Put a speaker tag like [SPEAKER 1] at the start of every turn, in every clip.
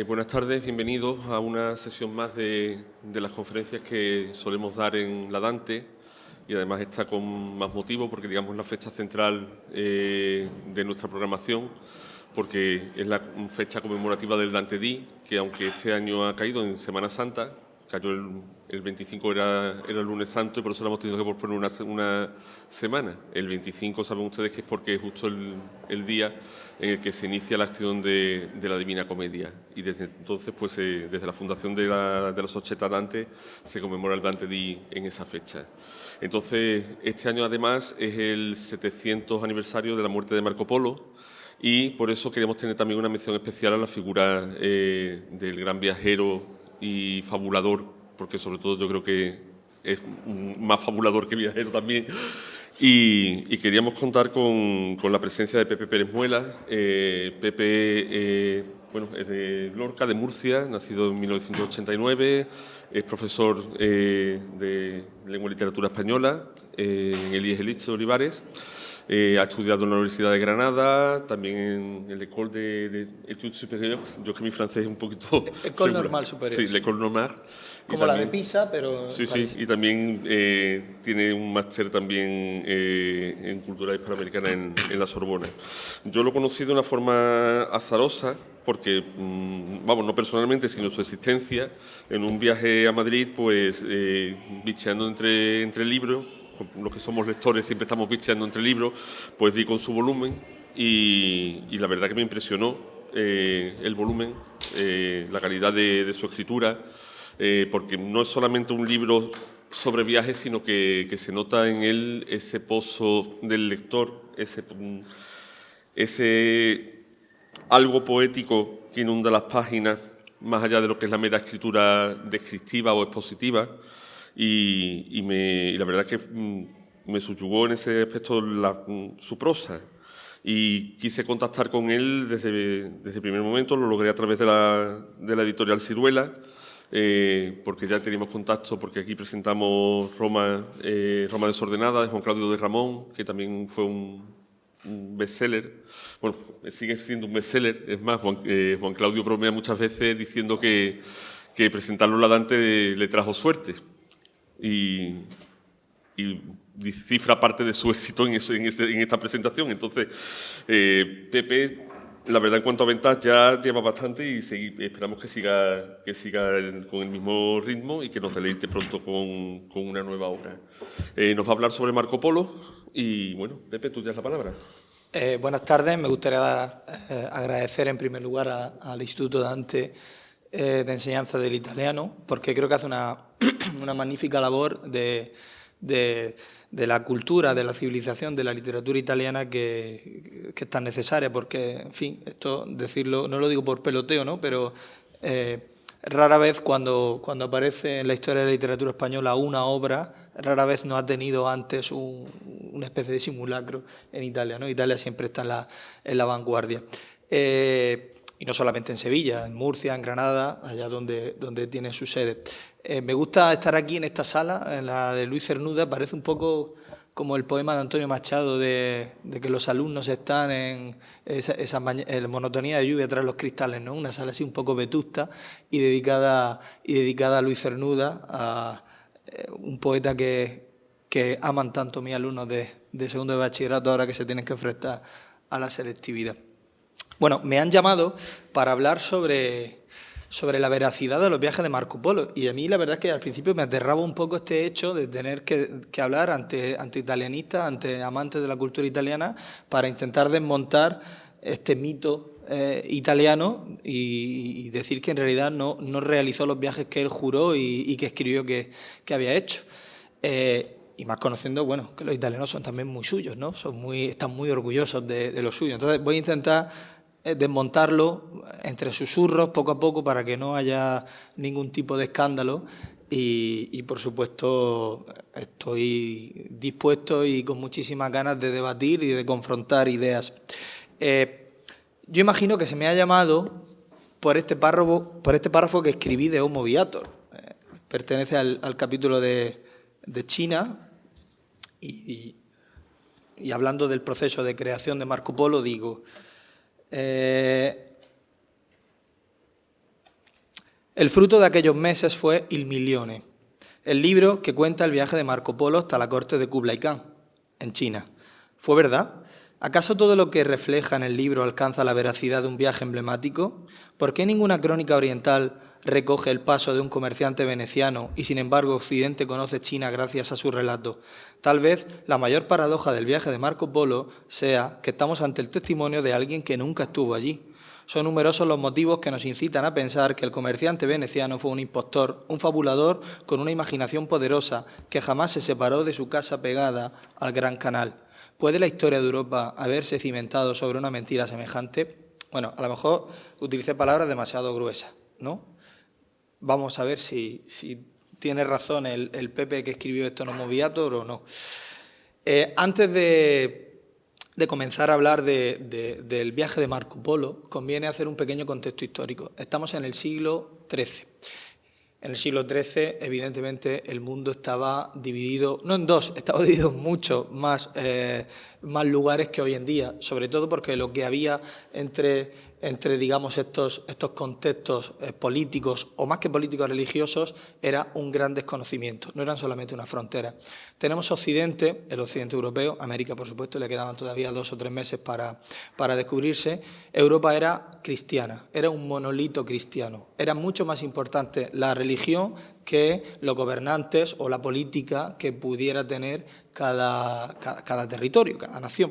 [SPEAKER 1] Buenas tardes, bienvenidos a una sesión más de las conferencias que solemos dar en la Dante, y además está con más motivo porque, digamos, la fecha central de nuestra programación, porque es la fecha conmemorativa del Dante Dí, que aunque este año ha caído en Semana Santa, cayó el 25, era el lunes santo, y por eso le hemos tenido que posponer una semana. El 25 saben ustedes que es porque es justo el día en el que se inicia la acción de la Divina Comedia, y desde entonces, pues desde la fundación de la Società Dante se conmemora el Dante Dí en esa fecha. Entonces, este año además es el 700 aniversario de la muerte de Marco Polo, y por eso queremos tener también una mención especial a la figura del gran viajero y fabulador, porque sobre todo yo creo que es más fabulador que viajero también. Y queríamos contar con la presencia de Pepe Pérez Muela. Pepe bueno, es de Lorca, de Murcia, nacido en 1989, es profesor de Lengua y Literatura Española en el IES Elche de Olivares. Ha estudiado en la Universidad de Granada, también en l'École d'Études Supérieures. Yo que mi francés es un poquito
[SPEAKER 2] École
[SPEAKER 1] regular.
[SPEAKER 2] Normale Supérieure.
[SPEAKER 1] Sí, l'École Normale.
[SPEAKER 2] Como la de Pisa, pero...
[SPEAKER 1] Sí, sí, y también tiene un máster también en cultura hispanoamericana en la Sorbona. Yo lo conocí de una forma azarosa, porque, vamos, no personalmente, sino su existencia, en un viaje a Madrid, pues bicheando entre libros. Los que somos lectores siempre estamos bicheando entre libros, pues di con su volumen y la verdad que me impresionó el volumen, la calidad de su escritura, porque no es solamente un libro sobre viajes, sino que se nota en él ese pozo del lector, ese algo poético que inunda las páginas, más allá de lo que es la mera escritura descriptiva o expositiva, y la verdad es que me subyugó en ese aspecto su prosa, y quise contactar con él desde el primer momento. Lo logré a través de la editorial Ciruela, porque ya teníamos contacto, porque aquí presentamos Roma desordenada, de Juan Claudio de Ramón, que también fue un bestseller. Bueno, sigue siendo un bestseller. Es más, Juan Claudio bromea muchas veces diciendo que presentarlo en la Dante le trajo suerte, y cifra parte de su éxito en esta presentación. Entonces, Pepe, la verdad, en cuanto a ventas, ya lleva bastante, y esperamos que siga con el mismo ritmo y que nos deleite pronto con una nueva obra. Nos va a hablar sobre Marco Polo y, bueno, Pepe, tú tienes la palabra.
[SPEAKER 2] Buenas tardes. Me gustaría agradecer en primer lugar al Instituto Dante de Enseñanza del Italiano, porque creo que hace una magnífica labor de la cultura, de la civilización, de la literatura italiana que es tan necesaria, porque, en fin, esto decirlo, no lo digo por peloteo, ¿no? Pero rara vez cuando aparece en la historia de la literatura española una obra, rara vez no ha tenido antes una especie de simulacro en Italia, ¿no? Italia siempre está en la vanguardia. Y no solamente en Sevilla, en Murcia, en Granada, allá donde tiene su sede. Me gusta estar aquí en esta sala, en la de Luis Cernuda. Parece un poco como el poema de Antonio Machado de que los alumnos están en esa monotonía de lluvia tras los cristales, ¿no? Una sala así un poco vetusta y dedicada a Luis Cernuda, un poeta que aman tanto mis alumnos de segundo de bachillerato ahora que se tienen que enfrentar a la selectividad. Bueno, me han llamado para hablar sobre la veracidad de los viajes de Marco Polo, y a mí la verdad es que al principio me aterraba un poco este hecho de tener que hablar ante italianistas, ante amantes de la cultura italiana, para intentar desmontar este mito italiano y decir que en realidad no realizó los viajes que él juró y que escribió que había hecho. Y más conociendo, bueno, que los italianos son también muy suyos, ¿no? Están muy orgullosos de lo suyo. Entonces voy a intentar desmontarlo entre susurros poco a poco para que no haya ningún tipo de escándalo, y por supuesto estoy dispuesto y con muchísimas ganas de debatir y de confrontar ideas. Yo imagino que se me ha llamado por este párrafo que escribí de Homo Viator. Pertenece al capítulo de China, y hablando del proceso de creación de Marco Polo digo: El fruto de aquellos meses fue Il Milione, el libro que cuenta el viaje de Marco Polo hasta la corte de Kublai Khan, en China. ¿Fue verdad? ¿Acaso todo lo que refleja en el libro alcanza la veracidad de un viaje emblemático? ¿Por qué ninguna crónica oriental recoge el paso de un comerciante veneciano y, sin embargo, Occidente conoce China gracias a su relato? Tal vez la mayor paradoja del viaje de Marco Polo sea que estamos ante el testimonio de alguien que nunca estuvo allí. Son numerosos los motivos que nos incitan a pensar que el comerciante veneciano fue un impostor, un fabulador con una imaginación poderosa que jamás se separó de su casa pegada al Gran Canal. ¿Puede la historia de Europa haberse cimentado sobre una mentira semejante? Bueno, a lo mejor utilicé palabras demasiado gruesas, ¿no? Vamos a ver si tiene razón el Pepe que escribió esto en Moviator o no. Antes de comenzar a hablar del viaje de Marco Polo, conviene hacer un pequeño contexto histórico. Estamos en el siglo XIII. En el siglo XIII, evidentemente, el mundo estaba dividido, no en dos, estaba dividido en muchos más lugares que hoy en día, sobre todo porque lo que había entre digamos, estos contextos políticos, o más que políticos religiosos, era un gran desconocimiento, no eran solamente una frontera. Tenemos Occidente, el Occidente europeo, América, por supuesto, le quedaban todavía 2 o 3 meses para descubrirse. Europa era cristiana, era un monolito cristiano. Era mucho más importante la religión que los gobernantes o la política que pudiera tener cada territorio, cada nación.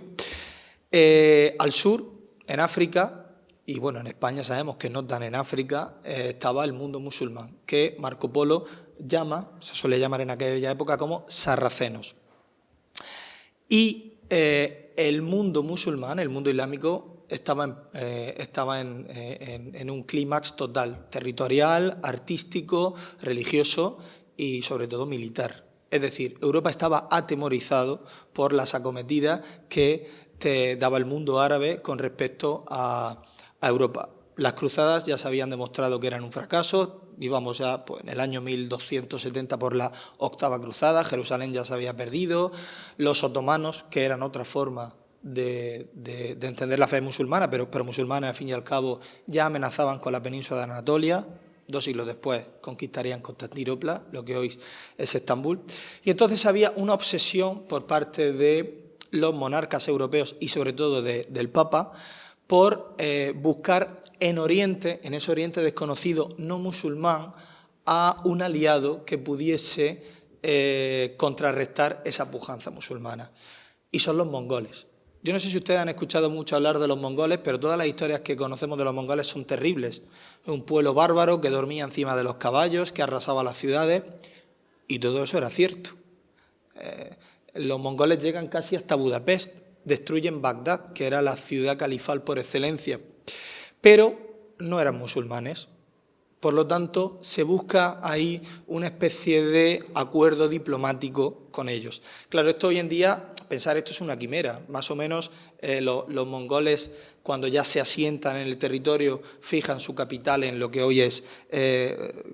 [SPEAKER 2] Al sur, en África, y bueno, en España sabemos que no tan en África, estaba el mundo musulmán, que Marco Polo se suele llamar en aquella época como sarracenos. Y el mundo musulmán, el mundo islámico, estaba en un clímax total, territorial, artístico, religioso y sobre todo militar. Es decir, Europa estaba atemorizado por las acometidas que te daba el mundo árabe con respecto a Europa. Las cruzadas ya se habían demostrado que eran un fracaso, íbamos ya en el año 1270 por la 8ª cruzada, Jerusalén ya se había perdido, los otomanos, que eran otra forma de entender la fe musulmana, pero musulmana al fin y al cabo, ya amenazaban con la península de Anatolia. 2 siglos después conquistarían Constantinopla, lo que hoy es Estambul. Y entonces había una obsesión por parte de los monarcas europeos y sobre todo del Papa por buscar en Oriente, en ese Oriente desconocido no musulmán, a un aliado que pudiese contrarrestar esa pujanza musulmana. Y son los mongoles. Yo no sé si ustedes han escuchado mucho hablar de los mongoles, pero todas las historias que conocemos de los mongoles son terribles. Un pueblo bárbaro que dormía encima de los caballos, que arrasaba las ciudades, y todo eso era cierto. Los mongoles llegan casi hasta Budapest, destruyen Bagdad, que era la ciudad califal por excelencia, pero no eran musulmanes. Por lo tanto, se busca ahí una especie de acuerdo diplomático con ellos. Claro, esto hoy en día, pensar esto es una quimera. Más o menos los mongoles, cuando ya se asientan en el territorio, fijan su capital en lo que hoy es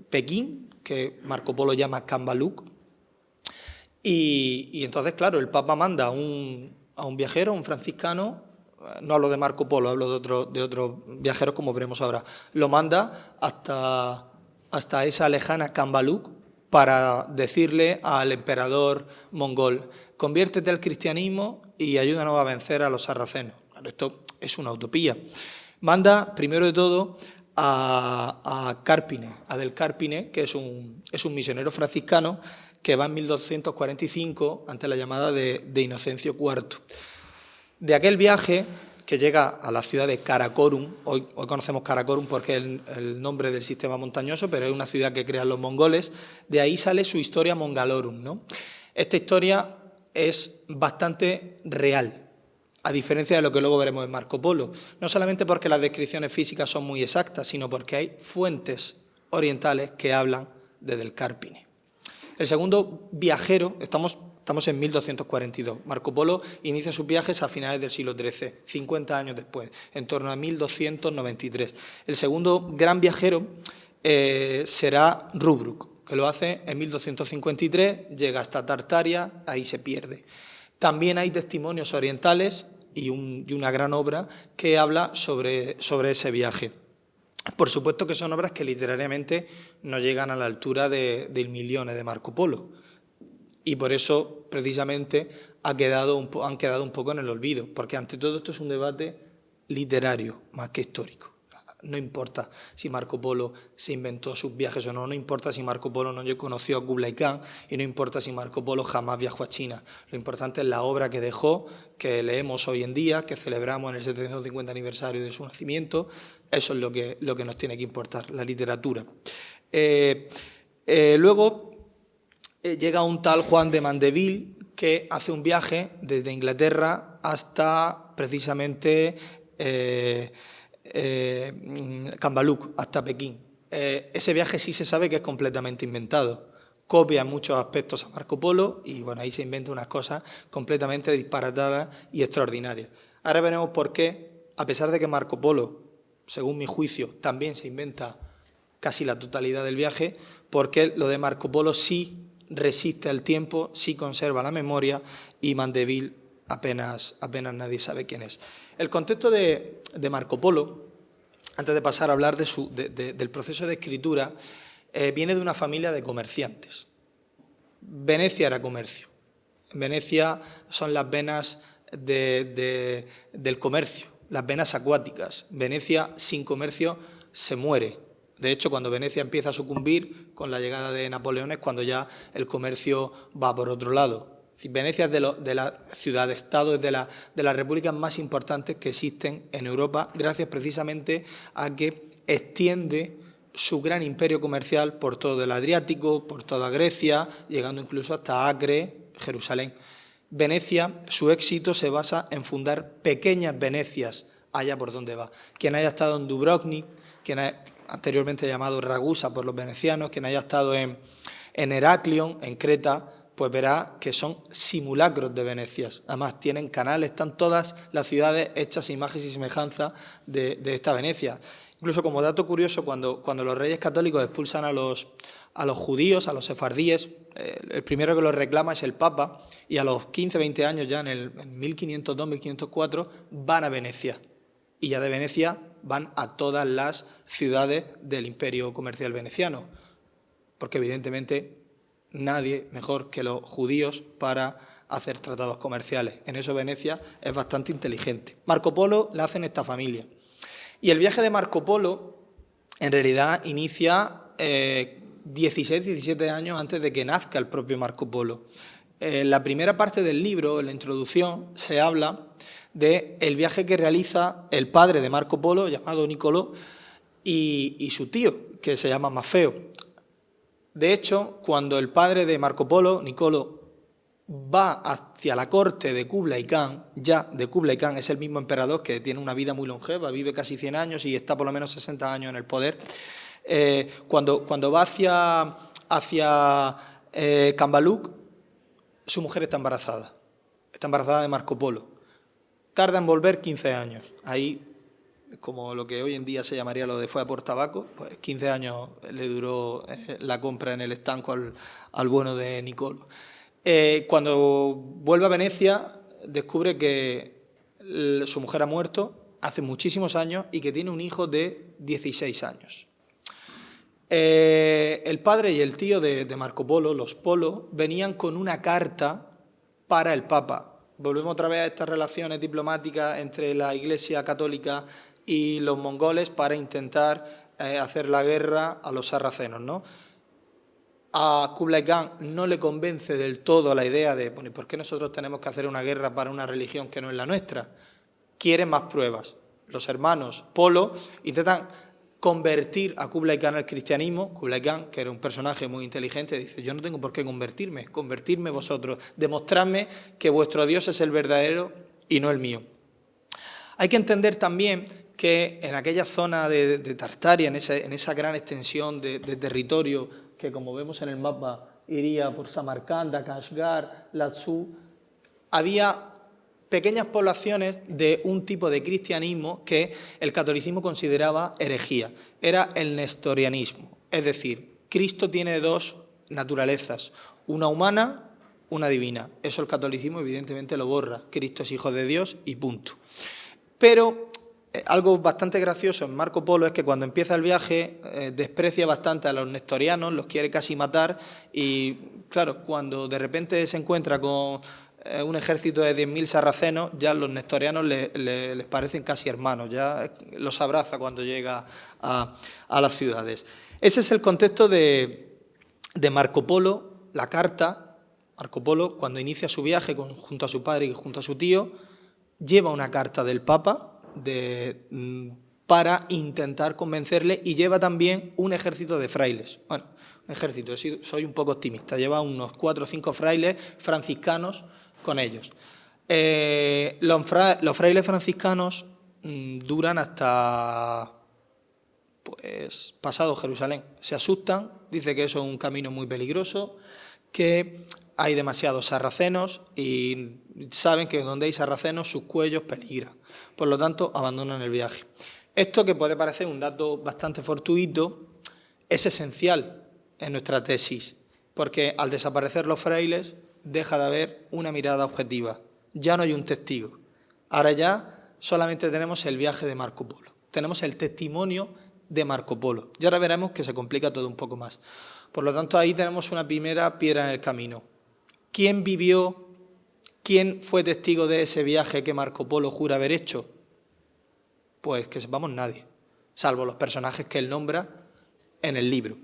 [SPEAKER 2] Pekín, que Marco Polo llama Kambaluk. Y entonces, claro, el Papa manda a un viajero, un franciscano, no hablo de Marco Polo, hablo de otros viajeros, como veremos ahora, lo manda hasta esa lejana Kambaluk para decirle al emperador mongol: conviértete al cristianismo y ayúdanos a vencer a los sarracenos. Claro, esto es una utopía. Manda, primero de todo, a Carpine, a Del Carpine, que es un misionero franciscano que va en 1245 ante la llamada de Inocencio IV. De aquel viaje, que llega a la ciudad de Karakorum, hoy conocemos Karakorum porque es el nombre del sistema montañoso, pero es una ciudad que crean los mongoles, de ahí sale su historia Mongalorum, ¿no? Esta historia es bastante real, a diferencia de lo que luego veremos en Marco Polo, no solamente porque las descripciones físicas son muy exactas, sino porque hay fuentes orientales que hablan de Del Carpine. El segundo viajero, estamos en 1242. Marco Polo inicia sus viajes a finales del siglo XIII, 50 años después, en torno a 1293. El segundo gran viajero será Rubruk, que lo hace en 1253, llega hasta Tartaria, ahí se pierde. También hay testimonios orientales y una gran obra que habla sobre ese viaje. Por supuesto que son obras que literariamente no llegan a la altura del Milione de Marco Polo. Y por eso, precisamente, han quedado un poco en el olvido, porque ante todo esto es un debate literario más que histórico. No importa si Marco Polo se inventó sus viajes o no, no importa si Marco Polo no conoció a Kublai Khan y no importa si Marco Polo jamás viajó a China. Lo importante es la obra que dejó, que leemos hoy en día, que celebramos en el 750 aniversario de su nacimiento. Eso es lo que nos tiene que importar, la literatura. Luego llega un tal Juan de Mandeville que hace un viaje desde Inglaterra hasta precisamente Cambaluc, hasta Pekín. Ese viaje sí se sabe que es completamente inventado. Copia en muchos aspectos a Marco Polo y bueno, ahí se inventa unas cosas completamente disparatadas y extraordinarias. Ahora veremos por qué, a pesar de que Marco Polo, según mi juicio, también se inventa casi la totalidad del viaje, porque lo de Marco Polo sí resiste al tiempo, sí conserva la memoria y Mandeville apenas nadie sabe quién es. El contexto de Marco Polo, antes de pasar a hablar del proceso de escritura, viene de una familia de comerciantes. Venecia era comercio. En Venecia son las venas del comercio, las venas acuáticas. Venecia sin comercio se muere. De hecho, cuando Venecia empieza a sucumbir con la llegada de Napoleón es cuando ya el comercio va por otro lado. Venecia es de las ciudades-estado, es de las repúblicas más importantes que existen en Europa, gracias precisamente a que extiende su gran imperio comercial por todo el Adriático, por toda Grecia, llegando incluso hasta Acre, Jerusalén. Venecia, su éxito se basa en fundar pequeñas Venecias allá por donde va. Quien haya estado en Dubrovnik, anteriormente llamado Ragusa por los venecianos, quien haya estado en Heraklion, en Creta, pues verá que son simulacros de Venecias. Además tienen canales, están todas las ciudades hechas imagen y semejanza de esta Venecia. Incluso como dato curioso, cuando los reyes católicos expulsan a los judíos, a los sefardíes, el primero que los reclama es el Papa, y a los 15, 20 años, ya en 1502, 1504, van a Venecia. Y ya de Venecia van a todas las ciudades del imperio comercial veneciano, porque evidentemente nadie mejor que los judíos para hacer tratados comerciales. En eso Venecia es bastante inteligente. Marco Polo la hace en esta familia. Y el viaje de Marco Polo en realidad inicia 16, 17 años antes de que nazca el propio Marco Polo. En la primera parte del libro, en la introducción, se habla del viaje que realiza el padre de Marco Polo, llamado Nicolò, y su tío, que se llama Maffeo. De hecho, cuando el padre de Marco Polo, Nicolò, va hacia la corte de Kublai Khan, es el mismo emperador que tiene una vida muy longeva, vive casi 100 años y está por lo menos 60 años en el poder, cuando va hacia Cambaluc, su mujer está embarazada de Marco Polo. Tarda en volver 15 años. Ahí, como lo que hoy en día se llamaría lo de fue a por tabaco, pues 15 años le duró la compra en el estanco al bueno de Nicolò. Cuando vuelve a Venecia, descubre que su mujer ha muerto hace muchísimos años y que tiene un hijo de 16 años. El padre y el tío de Marco Polo, los Polo, venían con una carta para el Papa. Volvemos otra vez a estas relaciones diplomáticas entre la Iglesia Católica y los mongoles para intentar hacer la guerra a los sarracenos, ¿no? A Kublai Khan no le convence del todo la idea de ¿por qué nosotros tenemos que hacer una guerra para una religión que no es la nuestra? Quiere más pruebas. Los hermanos Polo intentan convertir a Kublai Khan al cristianismo. Kublai Khan, que era un personaje muy inteligente, dice: yo no tengo por qué convertirme vosotros, demostradme que vuestro Dios es el verdadero y no el mío. Hay que entender también que en aquella zona de Tartaria, en esa gran extensión de territorio que, como vemos en el mapa, iría por Samarcanda, Kashgar, Lazú, había pequeñas poblaciones de un tipo de cristianismo que el catolicismo consideraba herejía. Era el nestorianismo. Es decir, Cristo tiene dos naturalezas, una humana, una divina. Eso el catolicismo evidentemente lo borra. Cristo es hijo de Dios y punto. Pero algo bastante gracioso en Marco Polo es que cuando empieza el viaje desprecia bastante a los nestorianos, los quiere casi matar y, claro, cuando de repente se encuentra con un ejército de 10.000 sarracenos, ya los nestorianos les parecen casi hermanos, ya los abraza cuando llega a las ciudades. Ese es el contexto de Marco Polo, la carta. Marco Polo, cuando inicia su viaje junto a su padre y junto a su tío, lleva una carta del Papa para intentar convencerle y lleva también un ejército de frailes. Bueno, un ejército, soy un poco optimista, lleva unos 4 o 5 frailes franciscanos con ellos. Los frailes franciscanos duran hasta pues pasado Jerusalén. Se asustan, dice que eso es un camino muy peligroso, que hay demasiados sarracenos y saben que donde hay sarracenos sus cuellos peligran. Por lo tanto, abandonan el viaje. Esto, que puede parecer un dato bastante fortuito, es esencial en nuestra tesis, porque al desaparecer los frailes deja de haber una mirada objetiva. Ya no hay un testigo. Ahora ya solamente tenemos el viaje de Marco Polo. Tenemos el testimonio de Marco Polo. Y ahora veremos que se complica todo un poco más. Por lo tanto, ahí tenemos una primera piedra en el camino. ¿Quién vivió, quién fue testigo de ese viaje que Marco Polo jura haber hecho? Pues que sepamos nadie, salvo los personajes que él nombra en el libro.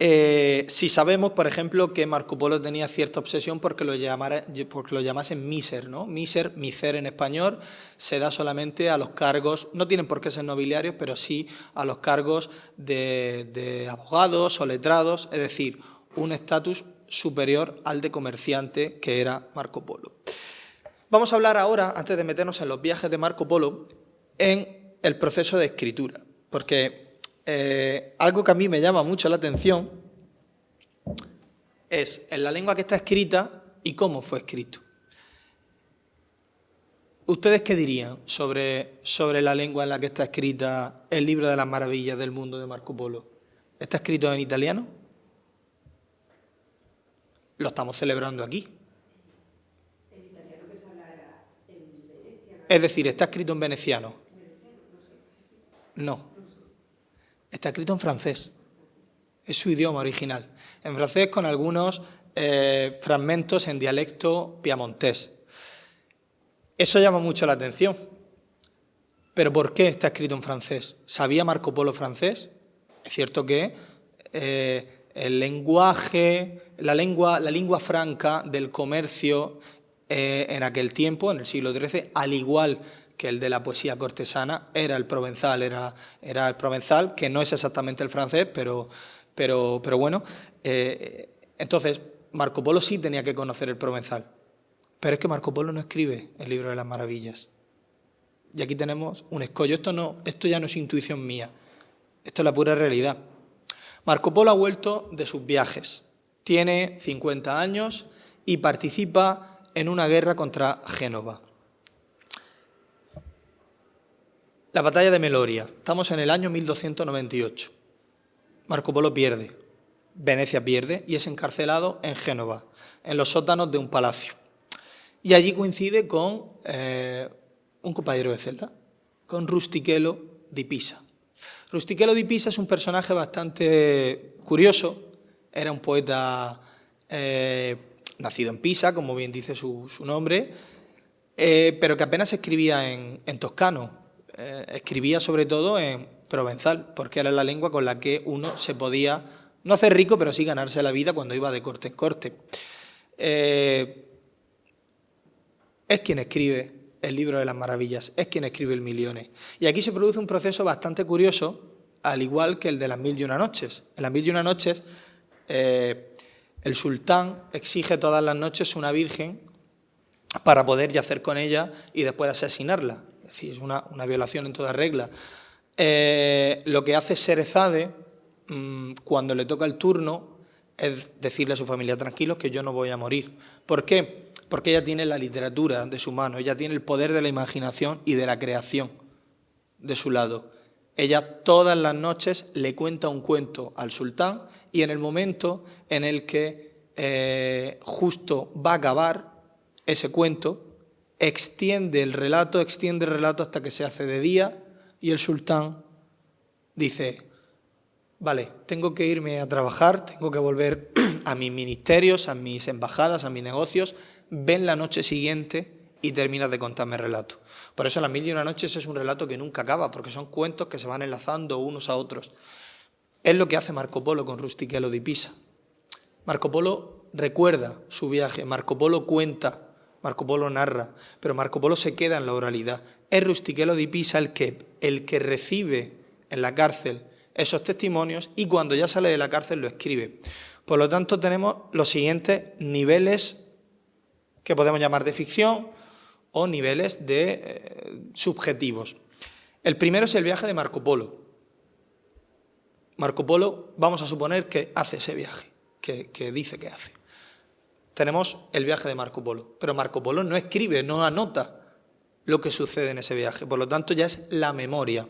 [SPEAKER 2] Si sabemos, por ejemplo, que Marco Polo tenía cierta obsesión porque lo llamasen miser, ¿no? Miser en español, se da solamente a los cargos, no tienen por qué ser nobiliarios, pero sí a los cargos de abogados o letrados, es decir, un estatus superior al de comerciante que era Marco Polo. Vamos a hablar ahora, antes de meternos en los viajes de Marco Polo, en el proceso de escritura, porque algo que a mí me llama mucho la atención es en la lengua que está escrita y cómo fue escrito. ¿Ustedes qué dirían sobre la lengua en la que está escrita el libro de las maravillas del mundo de Marco Polo? ¿Está escrito en italiano? Lo estamos celebrando aquí.
[SPEAKER 3] El italiano que se habla en Venecia.
[SPEAKER 2] Es decir, ¿está escrito en veneciano? No. Está escrito en francés. Es su idioma original. En francés con algunos fragmentos en dialecto piamontés. Eso llama mucho la atención. ¿Pero por qué está escrito en francés? ¿Sabía Marco Polo francés? Es cierto que el lenguaje, la lengua franca del comercio en aquel tiempo, en el siglo XIII, al igual que el de la poesía cortesana, era el provenzal, era el provenzal, que no es exactamente el francés, pero bueno. Entonces, Marco Polo sí tenía que conocer el provenzal, pero es que Marco Polo no escribe el libro de las maravillas. Y aquí tenemos un escollo. Esto ya no es intuición mía, esto es la pura realidad. Marco Polo ha vuelto de sus viajes, tiene 50 años y participa en una guerra contra Génova. La batalla de Meloria, estamos en el año 1298. Marco Polo pierde, Venecia pierde y es encarcelado en Génova, en los sótanos de un palacio. Y allí coincide con un compañero de celda, con Rustichello di Pisa. Rustichello di Pisa es un personaje bastante curioso, era un poeta nacido en Pisa, como bien dice su nombre, pero que apenas escribía en toscano, escribía sobre todo en provenzal, porque era la lengua con la que uno se podía, no hacer rico, pero sí ganarse la vida cuando iba de corte en corte. Es quien escribe el libro de las maravillas, es quien escribe el Milione. Y aquí se produce un proceso bastante curioso, al igual que el de las Mil y una noches. En las Mil y una noches, el sultán exige todas las noches una virgen para poder yacer con ella y después asesinarla. Es decir, es una violación en toda regla. Lo que hace Sherezade, cuando le toca el turno, es decirle a su familia: tranquilos, que yo no voy a morir. ¿Por qué? Porque ella tiene la literatura de su mano, ella tiene el poder de la imaginación y de la creación de su lado. Ella todas las noches le cuenta un cuento al sultán y en el momento en el que justo va a acabar ese cuento, extiende el relato hasta que se hace de día y el sultán dice, vale, tengo que irme a trabajar, tengo que volver a mis ministerios, a mis embajadas, a mis negocios, ven la noche siguiente y terminas de contarme el relato. Por eso Las Mil y una Noches es un relato que nunca acaba, porque son cuentos que se van enlazando unos a otros. Es lo que hace Marco Polo con Rustichello di Pisa. Marco Polo recuerda su viaje, Marco Polo cuenta, Marco Polo narra, pero Marco Polo se queda en la oralidad. Es Rustichello di Pisa el que recibe en la cárcel esos testimonios y cuando ya sale de la cárcel lo escribe. Por lo tanto, tenemos los siguientes niveles que podemos llamar de ficción o niveles de subjetivos. El primero es el viaje de Marco Polo. Marco Polo, vamos a suponer que hace ese viaje, que dice que hace. Tenemos el viaje de Marco Polo, pero Marco Polo no escribe, no anota lo que sucede en ese viaje, por lo tanto ya es la memoria.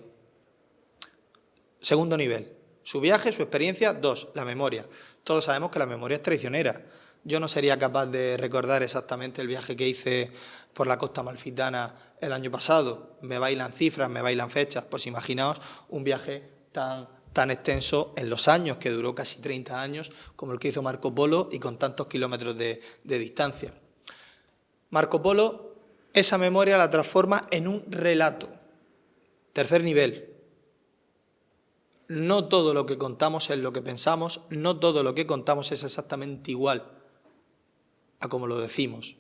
[SPEAKER 2] Segundo nivel, su viaje, su experiencia. 2, la memoria. Todos sabemos que la memoria es traicionera. Yo no sería capaz de recordar exactamente el viaje que hice por la costa amalfitana el año pasado. Me bailan cifras, me bailan fechas. Pues imaginaos un viaje tan extenso en los años, que duró casi 30 años, como el que hizo Marco Polo y con tantos kilómetros de distancia. Marco Polo esa memoria la transforma en un relato. Tercer nivel. No todo lo que contamos es lo que pensamos, no todo lo que contamos es exactamente igual a como lo decimos.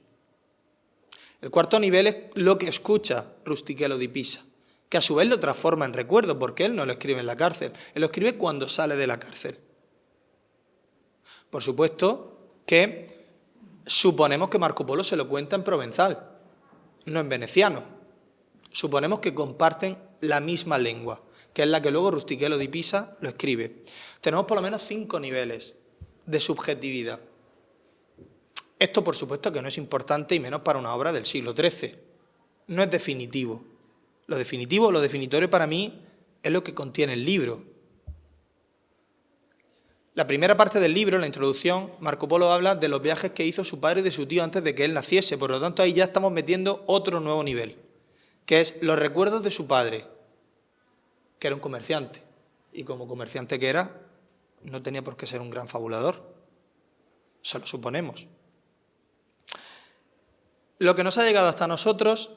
[SPEAKER 2] El cuarto nivel es lo que escucha Rustichello di Pisa, que a su vez lo transforma en recuerdo, porque él no lo escribe en la cárcel, él lo escribe cuando sale de la cárcel. Por supuesto que suponemos que Marco Polo se lo cuenta en provenzal, no en veneciano. Suponemos que comparten la misma lengua, que es la que luego Rustichello di Pisa lo escribe. Tenemos por lo menos 5 niveles de subjetividad. Esto, por supuesto, que no es importante y menos para una obra del siglo XIII. No es definitivo. Lo definitivo, lo definitorio para mí es lo que contiene el libro. La primera parte del libro, la introducción, Marco Polo habla de los viajes que hizo su padre y de su tío antes de que él naciese. Por lo tanto, ahí ya estamos metiendo otro nuevo nivel, que es los recuerdos de su padre, que era un comerciante. Y como comerciante que era, no tenía por qué ser un gran fabulador. Se lo suponemos. Lo que nos ha llegado hasta nosotros,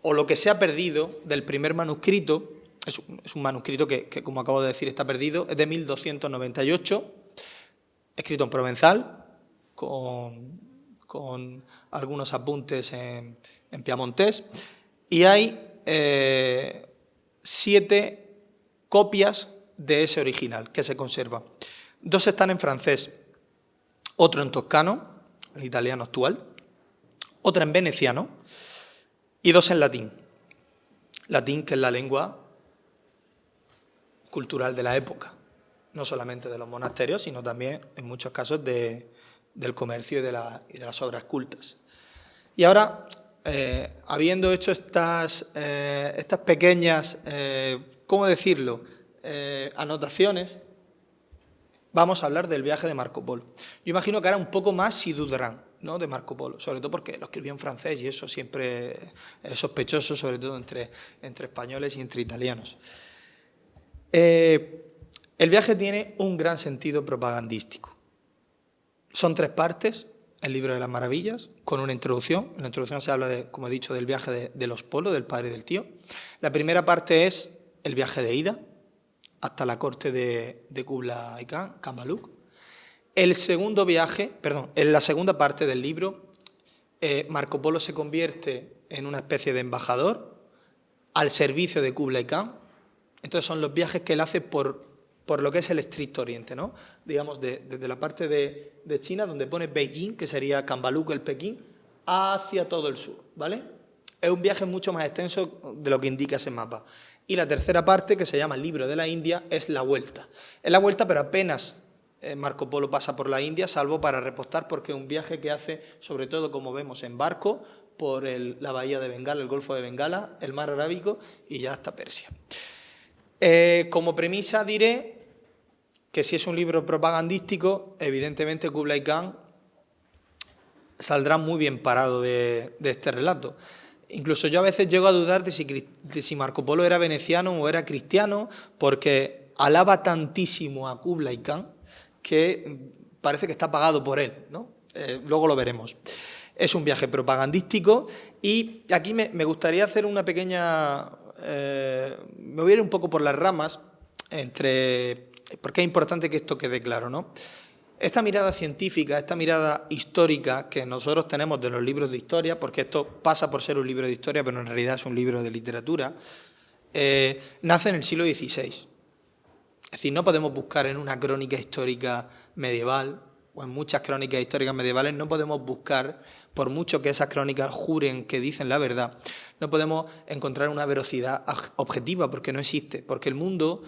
[SPEAKER 2] o lo que se ha perdido del primer manuscrito, es un manuscrito que, como acabo de decir, está perdido, es de 1298, escrito en provenzal, con algunos apuntes en piamontés, y hay 7 copias de ese original que se conservan. 2 están en francés, otro en toscano, en italiano actual, otra en veneciano y 2 en latín. Latín, que es la lengua cultural de la época, no solamente de los monasterios, sino también, en muchos casos, del comercio y de las obras cultas. Y ahora, habiendo hecho estas pequeñas, ¿cómo decirlo?, anotaciones, vamos a hablar del viaje de Marco Polo. Yo imagino que ahora un poco más si dudarán, ¿no?, de Marco Polo, sobre todo porque lo escribió en francés y eso siempre es sospechoso, sobre todo entre españoles y entre italianos. El viaje tiene un gran sentido propagandístico. Son 3 partes, el libro de las maravillas, con una introducción. En la introducción se habla, como he dicho, del viaje de los Polos, del padre y del tío. La primera parte es el viaje de ida hasta la corte de Kublai Khan, Kambaluk. El segundo viaje, en la segunda parte del libro, Marco Polo se convierte en una especie de embajador al servicio de Kublai Khan. Entonces son los viajes que él hace por lo que es el estricto oriente, ¿no? Digamos, desde la parte de China, donde pone Beijing, que sería Kambaluk, el Pekín, hacia todo el sur, ¿vale? Es un viaje mucho más extenso de lo que indica ese mapa. Y la tercera parte, que se llama el libro de la India, es la vuelta. Es la vuelta, pero apenas Marco Polo pasa por la India, salvo para repostar, porque es un viaje que hace, sobre todo, como vemos, en barco, por la bahía de Bengala, el Golfo de Bengala, el mar Arábigo y ya hasta Persia. Como premisa diré que si es un libro propagandístico, evidentemente Kublai Khan saldrá muy bien parado de este relato. Incluso yo a veces llego a dudar de si Marco Polo era veneciano o era cristiano, porque alaba tantísimo a Kublai Khan que parece que está pagado por él, ¿no? Luego lo veremos. Es un viaje propagandístico y aquí me gustaría hacer una pequeña... me voy a ir un poco por las ramas, porque es importante que esto quede claro, ¿no? Esta mirada científica, esta mirada histórica que nosotros tenemos de los libros de historia, porque esto pasa por ser un libro de historia, pero en realidad es un libro de literatura, nace en el siglo XVI. Es decir, no podemos buscar en una crónica histórica medieval, o en muchas crónicas históricas medievales, no podemos buscar, por mucho que esas crónicas juren que dicen la verdad, no podemos encontrar una veracidad objetiva, porque no existe, porque el mundo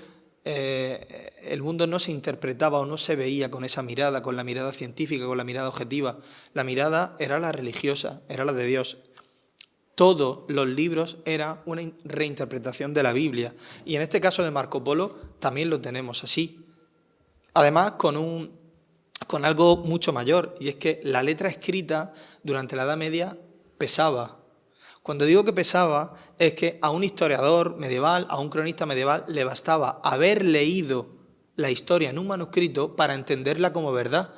[SPEAKER 2] no se interpretaba o no se veía con esa mirada, con la mirada científica, con la mirada objetiva. La mirada era la religiosa, era la de Dios. Todos los libros eran una reinterpretación de la Biblia. Y en este caso de Marco Polo también lo tenemos así. Además, con algo mucho mayor, y es que la letra escrita durante la Edad Media pesaba. Cuando digo que pesaba, es que a un historiador medieval, a un cronista medieval, le bastaba haber leído la historia en un manuscrito para entenderla como verdad,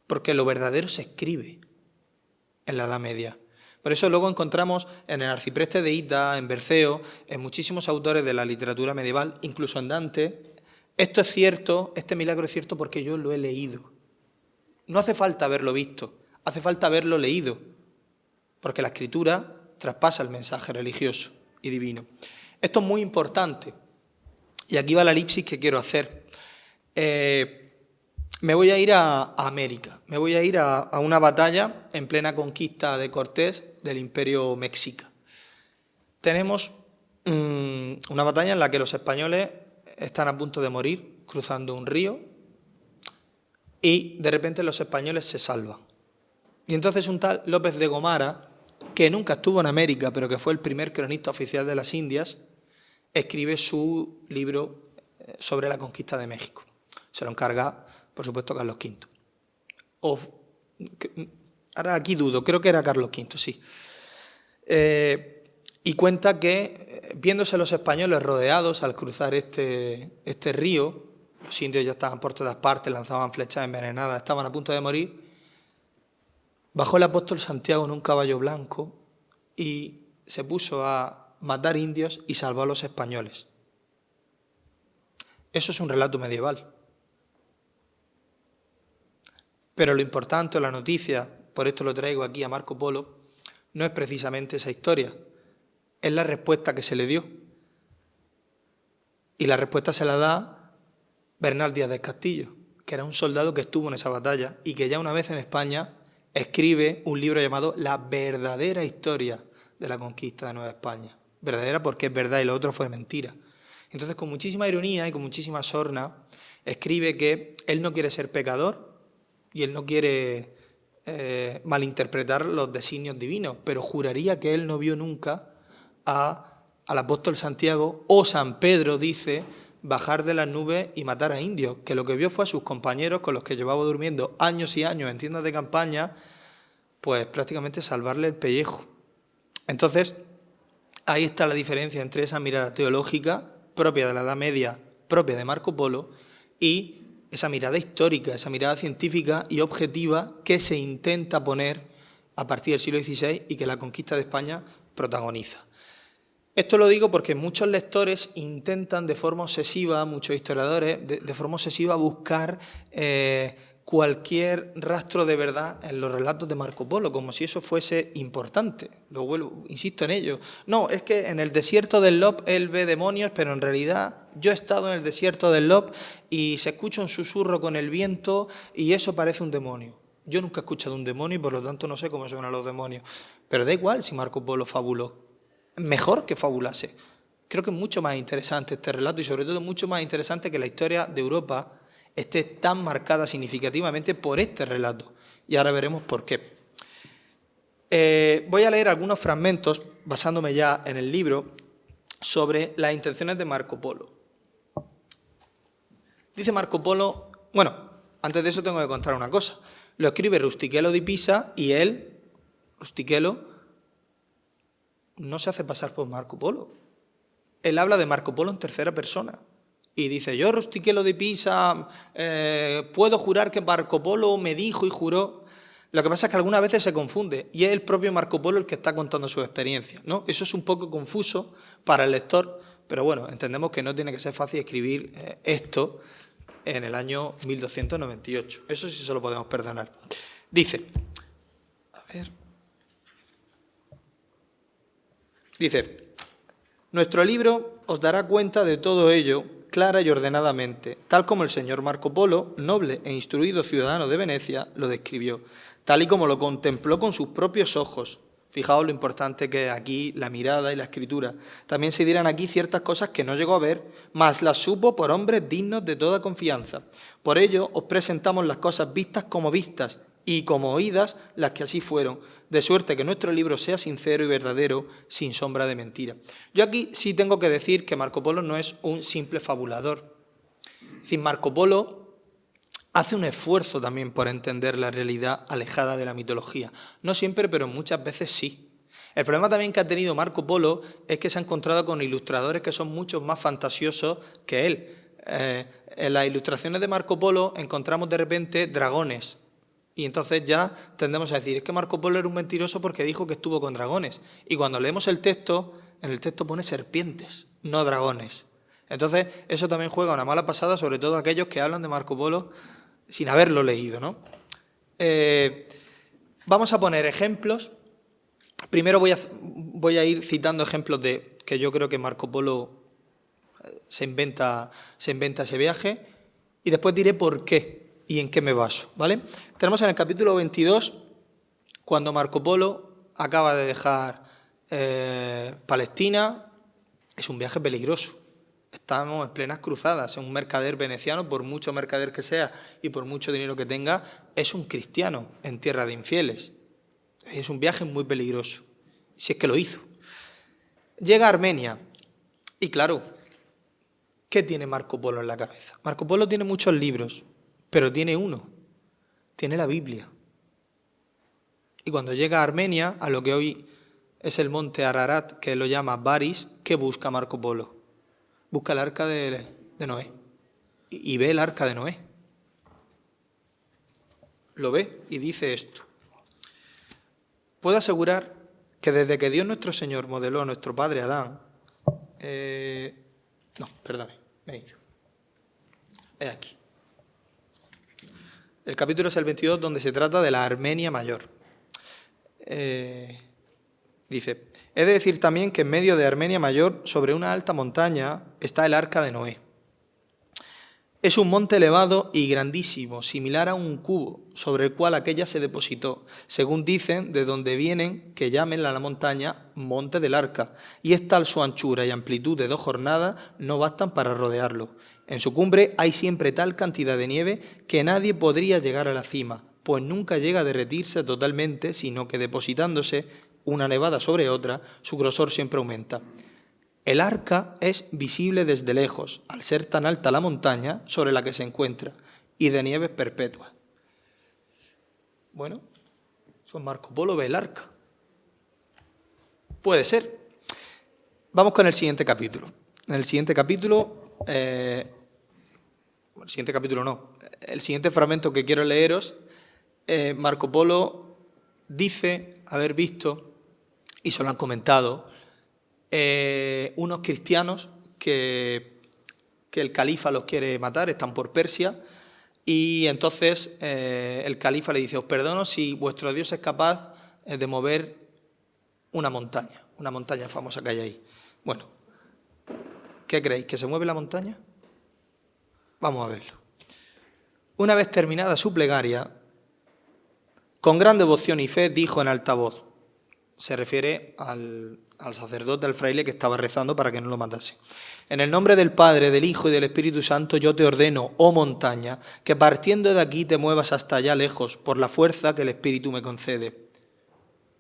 [SPEAKER 2] porque lo verdadero se escribe en la Edad Media. Por eso luego encontramos en el Arcipreste de Hita, en Berceo, en muchísimos autores de la literatura medieval, incluso en Dante, esto es cierto, este milagro es cierto porque yo lo he leído. No hace falta haberlo visto, hace falta haberlo leído, porque la escritura traspasa el mensaje religioso y divino. Esto es muy importante, y aquí va la elipsis que quiero hacer. Me voy a ir a América, me voy a ir a una batalla en plena conquista de Cortés del Imperio Mexica. Tenemos una batalla en la que los españoles están a punto de morir cruzando un río y de repente los españoles se salvan. Y entonces un tal López de Gomara, que nunca estuvo en América, pero que fue el primer cronista oficial de las Indias, escribe su libro sobre la conquista de México. Se lo encarga, por supuesto, Carlos V. Ahora aquí dudo, creo que era Carlos V, sí. Y cuenta que, viéndose los españoles rodeados al cruzar este río, los indios ya estaban por todas partes, lanzaban flechas envenenadas, estaban a punto de morir, bajó el apóstol Santiago en un caballo blanco y se puso a matar indios y salvó a los españoles. Eso es un relato medieval. Pero lo importante, la noticia, por esto lo traigo aquí a Marco Polo, no es precisamente esa historia, es la respuesta que se le dio. Y la respuesta se la da Bernal Díaz del Castillo, que era un soldado que estuvo en esa batalla y que ya una vez en España escribe un libro llamado La verdadera historia de la conquista de Nueva España. Verdadera porque es verdad y lo otro fue mentira. Entonces, con muchísima ironía y con muchísima sorna, escribe que él no quiere ser pecador y él no quiere malinterpretar los designios divinos, pero juraría que él no vio nunca al apóstol Santiago o San Pedro, dice, bajar de las nubes y matar a indios, que lo que vio fue a sus compañeros con los que llevaba durmiendo años y años en tiendas de campaña, pues prácticamente salvarle el pellejo. Entonces, ahí está la diferencia entre esa mirada teológica propia de la Edad Media, propia de Marco Polo, y esa mirada histórica, esa mirada científica y objetiva que se intenta poner a partir del siglo XVI y que la conquista de España protagoniza. Esto lo digo porque muchos lectores intentan de forma obsesiva, muchos historiadores, de forma obsesiva buscar cualquier rastro de verdad en los relatos de Marco Polo, como si eso fuese importante. Lo vuelvo, insisto en ello. No, es que en el desierto del Lop él ve demonios, pero en realidad yo he estado en el desierto del Lop y se escucha un susurro con el viento y eso parece un demonio. Yo nunca he escuchado un demonio y por lo tanto no sé cómo suenan los demonios. Pero da igual si Marco Polo fabuló. Mejor que fabulase. Creo que es mucho más interesante este relato y sobre todo mucho más interesante que la historia de Europa esté tan marcada significativamente por este relato. Y ahora veremos por qué. Voy a leer algunos fragmentos, basándome ya en el libro, sobre las intenciones de Marco Polo. Dice Marco Polo, bueno, antes de eso tengo que contar una cosa. Lo escribe Rustichello di Pisa y él, Rustichello, no se hace pasar por Marco Polo. Él habla de Marco Polo en tercera persona. Y dice, yo, Rustichello di Pisa, puedo jurar que Marco Polo me dijo y juró. Lo que pasa es que algunas veces se confunde y es el propio Marco Polo el que está contando su experiencia, ¿no? Eso es un poco confuso para el lector, pero bueno, entendemos que no tiene que ser fácil escribir esto en el año 1298. Eso sí se lo podemos perdonar. Dice, nuestro libro os dará cuenta de todo ello clara y ordenadamente, tal como el señor Marco Polo, noble e instruido ciudadano de Venecia, lo describió, tal y como lo contempló con sus propios ojos. Fijaos lo importante que es aquí la mirada y la escritura. También se dirán aquí ciertas cosas que no llegó a ver, mas las supo por hombres dignos de toda confianza. Por ello os presentamos las cosas vistas como vistas y como oídas las que así fueron, de suerte que nuestro libro sea sincero y verdadero, sin sombra de mentira. Yo aquí sí tengo que decir que Marco Polo no es un simple fabulador. Es decir, Marco Polo hace un esfuerzo también por entender la realidad alejada de la mitología. No siempre, pero muchas veces sí. El problema también que ha tenido Marco Polo es que se ha encontrado con ilustradores que son mucho más fantasiosos que él. En las ilustraciones de Marco Polo encontramos de repente dragones. Y entonces ya tendemos a decir, es que Marco Polo era un mentiroso porque dijo que estuvo con dragones. Y cuando leemos el texto, en el texto pone serpientes, no dragones. Entonces eso también juega una mala pasada, sobre todo aquellos que hablan de Marco Polo sin haberlo leído, ¿no? Vamos a poner ejemplos. Primero voy a ir citando ejemplos de que yo creo que Marco Polo se inventa ese viaje y después diré por qué y en qué me baso, ¿vale? Tenemos en el capítulo 22, cuando Marco Polo acaba de dejar Palestina, es un viaje peligroso. Estamos en plenas cruzadas, un mercader veneciano, por mucho mercader que sea y por mucho dinero que tenga, es un cristiano en tierra de infieles. Es un viaje muy peligroso, si es que lo hizo. Llega a Armenia y claro, ¿qué tiene Marco Polo en la cabeza? Marco Polo tiene muchos libros, pero tiene uno, tiene la Biblia. Y cuando llega a Armenia, a lo que hoy es el monte Ararat, que lo llama Baris, ¿qué busca Marco Polo? Busca el arca de Noé y ve el arca de Noé. Lo ve y dice esto. Puedo asegurar que desde que Dios nuestro Señor modeló a nuestro padre Adán... no, perdone, me he ido. Es aquí. El capítulo es el 22, donde se trata de la Armenia Mayor. Dice, he de decir también que en medio de Armenia Mayor, sobre una alta montaña, está el arca de Noé. Es un monte elevado y grandísimo, similar a un cubo, sobre el cual aquella se depositó, según dicen, de donde vienen que llamen a la montaña monte del arca, y es tal su anchura y amplitud de 2 jornadas, no bastan para rodearlo. En su cumbre hay siempre tal cantidad de nieve que nadie podría llegar a la cima, pues nunca llega a derretirse totalmente, sino que depositándose una nevada sobre otra, su grosor siempre aumenta. El arca es visible desde lejos, al ser tan alta la montaña sobre la que se encuentra, y de nieve perpetua. Bueno, pues Marco Polo ve el arca. Puede ser. Vamos con el siguiente capítulo. En el siguiente capítulo, el siguiente fragmento que quiero leeros, Marco Polo dice haber visto, y se lo han comentado, unos cristianos que el califa los quiere matar, están por Persia, y entonces el califa le dice, os perdono si vuestro Dios es capaz de mover una montaña famosa que hay ahí. Bueno, ¿qué creéis? ¿Que se mueve la montaña? Vamos a verlo. Una vez terminada su plegaria, con gran devoción y fe dijo en alta voz, se refiere al sacerdote, al fraile que estaba rezando para que no lo matase. En el nombre del Padre, del Hijo y del Espíritu Santo, yo te ordeno, oh montaña, que partiendo de aquí te muevas hasta allá lejos, por la fuerza que el Espíritu me concede.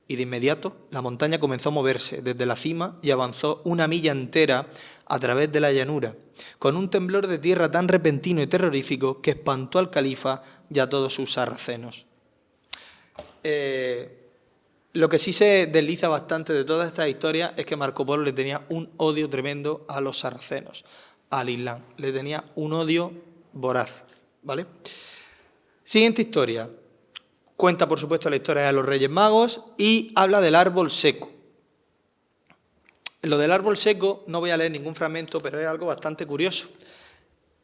[SPEAKER 2] y de inmediato la montaña comenzó a moverse desde la cima y avanzó 1 milla entera a través de la llanura, con un temblor de tierra tan repentino y terrorífico que espantó al califa y a todos sus sarracenos. Lo que sí se desliza bastante de toda esta historia es que Marco Polo le tenía un odio tremendo a los sarracenos, al Islam. Le tenía un odio voraz, ¿vale? Siguiente historia. Cuenta, por supuesto, la historia de los Reyes Magos y habla del árbol seco. Lo del árbol seco no voy a leer ningún fragmento, pero es algo bastante curioso.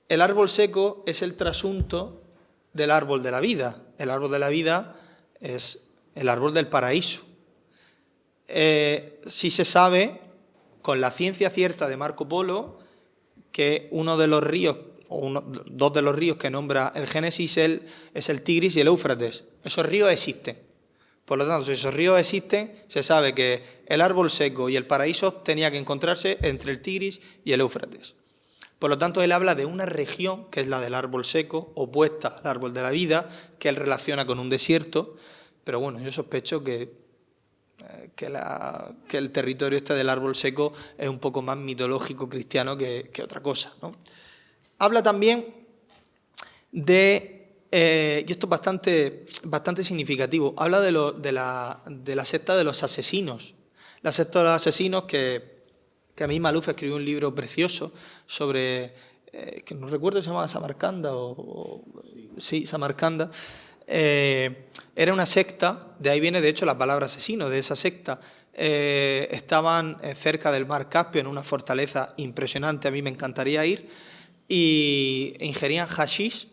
[SPEAKER 2] El árbol seco es el trasunto del árbol de la vida. El árbol de la vida es el árbol del paraíso. Sí se sabe, con la ciencia cierta de Marco Polo, que uno de los ríos, dos de los ríos que nombra el Génesis es el Tigris y el Éufrates. Esos ríos existen. Por lo tanto, si esos ríos existen, se sabe que el árbol seco y el paraíso tenía que encontrarse entre el Tigris y el Éufrates. Por lo tanto, él habla de una región, que es la del árbol seco, opuesta al árbol de la vida, que él relaciona con un desierto. Pero bueno, yo sospecho que el territorio este del árbol seco es un poco más mitológico cristiano que otra cosa, ¿no? Habla también de, y esto es bastante significativo, habla de la secta de los asesinos. La secta de los asesinos que a mí Maluf escribió un libro precioso sobre, que no recuerdo si se llamaba Samarcanda sí, Samarcanda. Era una secta, de ahí viene de hecho la palabra asesino, de esa secta. Estaban cerca del mar Caspio en una fortaleza impresionante, a mí me encantaría ir, y ingerían hashish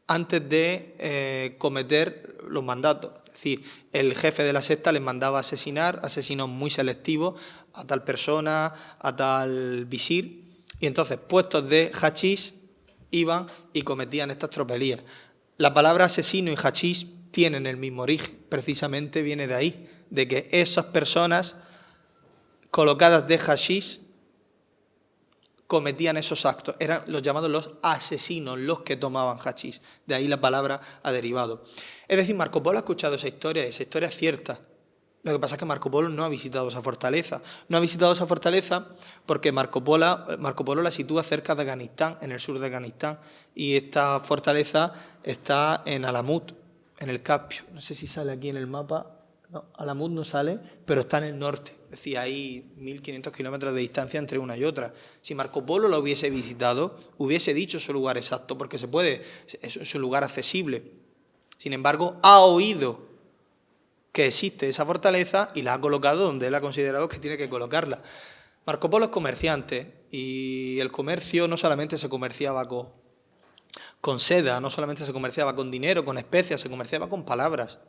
[SPEAKER 2] antes de cometer los mandatos. Es decir, el jefe de la secta les mandaba asesinar, asesinos muy selectivos, a tal persona, a tal visir, y entonces puestos de hashish iban y cometían estas tropelías. La palabra asesino y hashish tienen el mismo origen, precisamente viene de ahí, de que esas personas colocadas de hashish cometían esos actos, eran los llamados los asesinos, los que tomaban hashish, de ahí la palabra ha derivado. Es decir, Marco Polo ha escuchado esa historia es cierta. Lo que pasa es que Marco Polo no ha visitado esa fortaleza. No ha visitado esa fortaleza porque Marco Polo la sitúa cerca de Afganistán, en el sur de Afganistán, y esta fortaleza está en Alamut, en el Caspio. No sé si sale aquí en el mapa. No, Alamut no sale, pero está en el norte. Es decir, hay 1.500 kilómetros de distancia entre una y otra. Si Marco Polo lo hubiese visitado, hubiese dicho su lugar exacto, porque se puede, es un lugar accesible. Sin embargo, ha oído que existe esa fortaleza y la ha colocado donde él ha considerado que tiene que colocarla. Marco Polo es comerciante y el comercio no solamente se comerciaba con seda, no solamente se comerciaba con dinero, con especias, se comerciaba con palabras.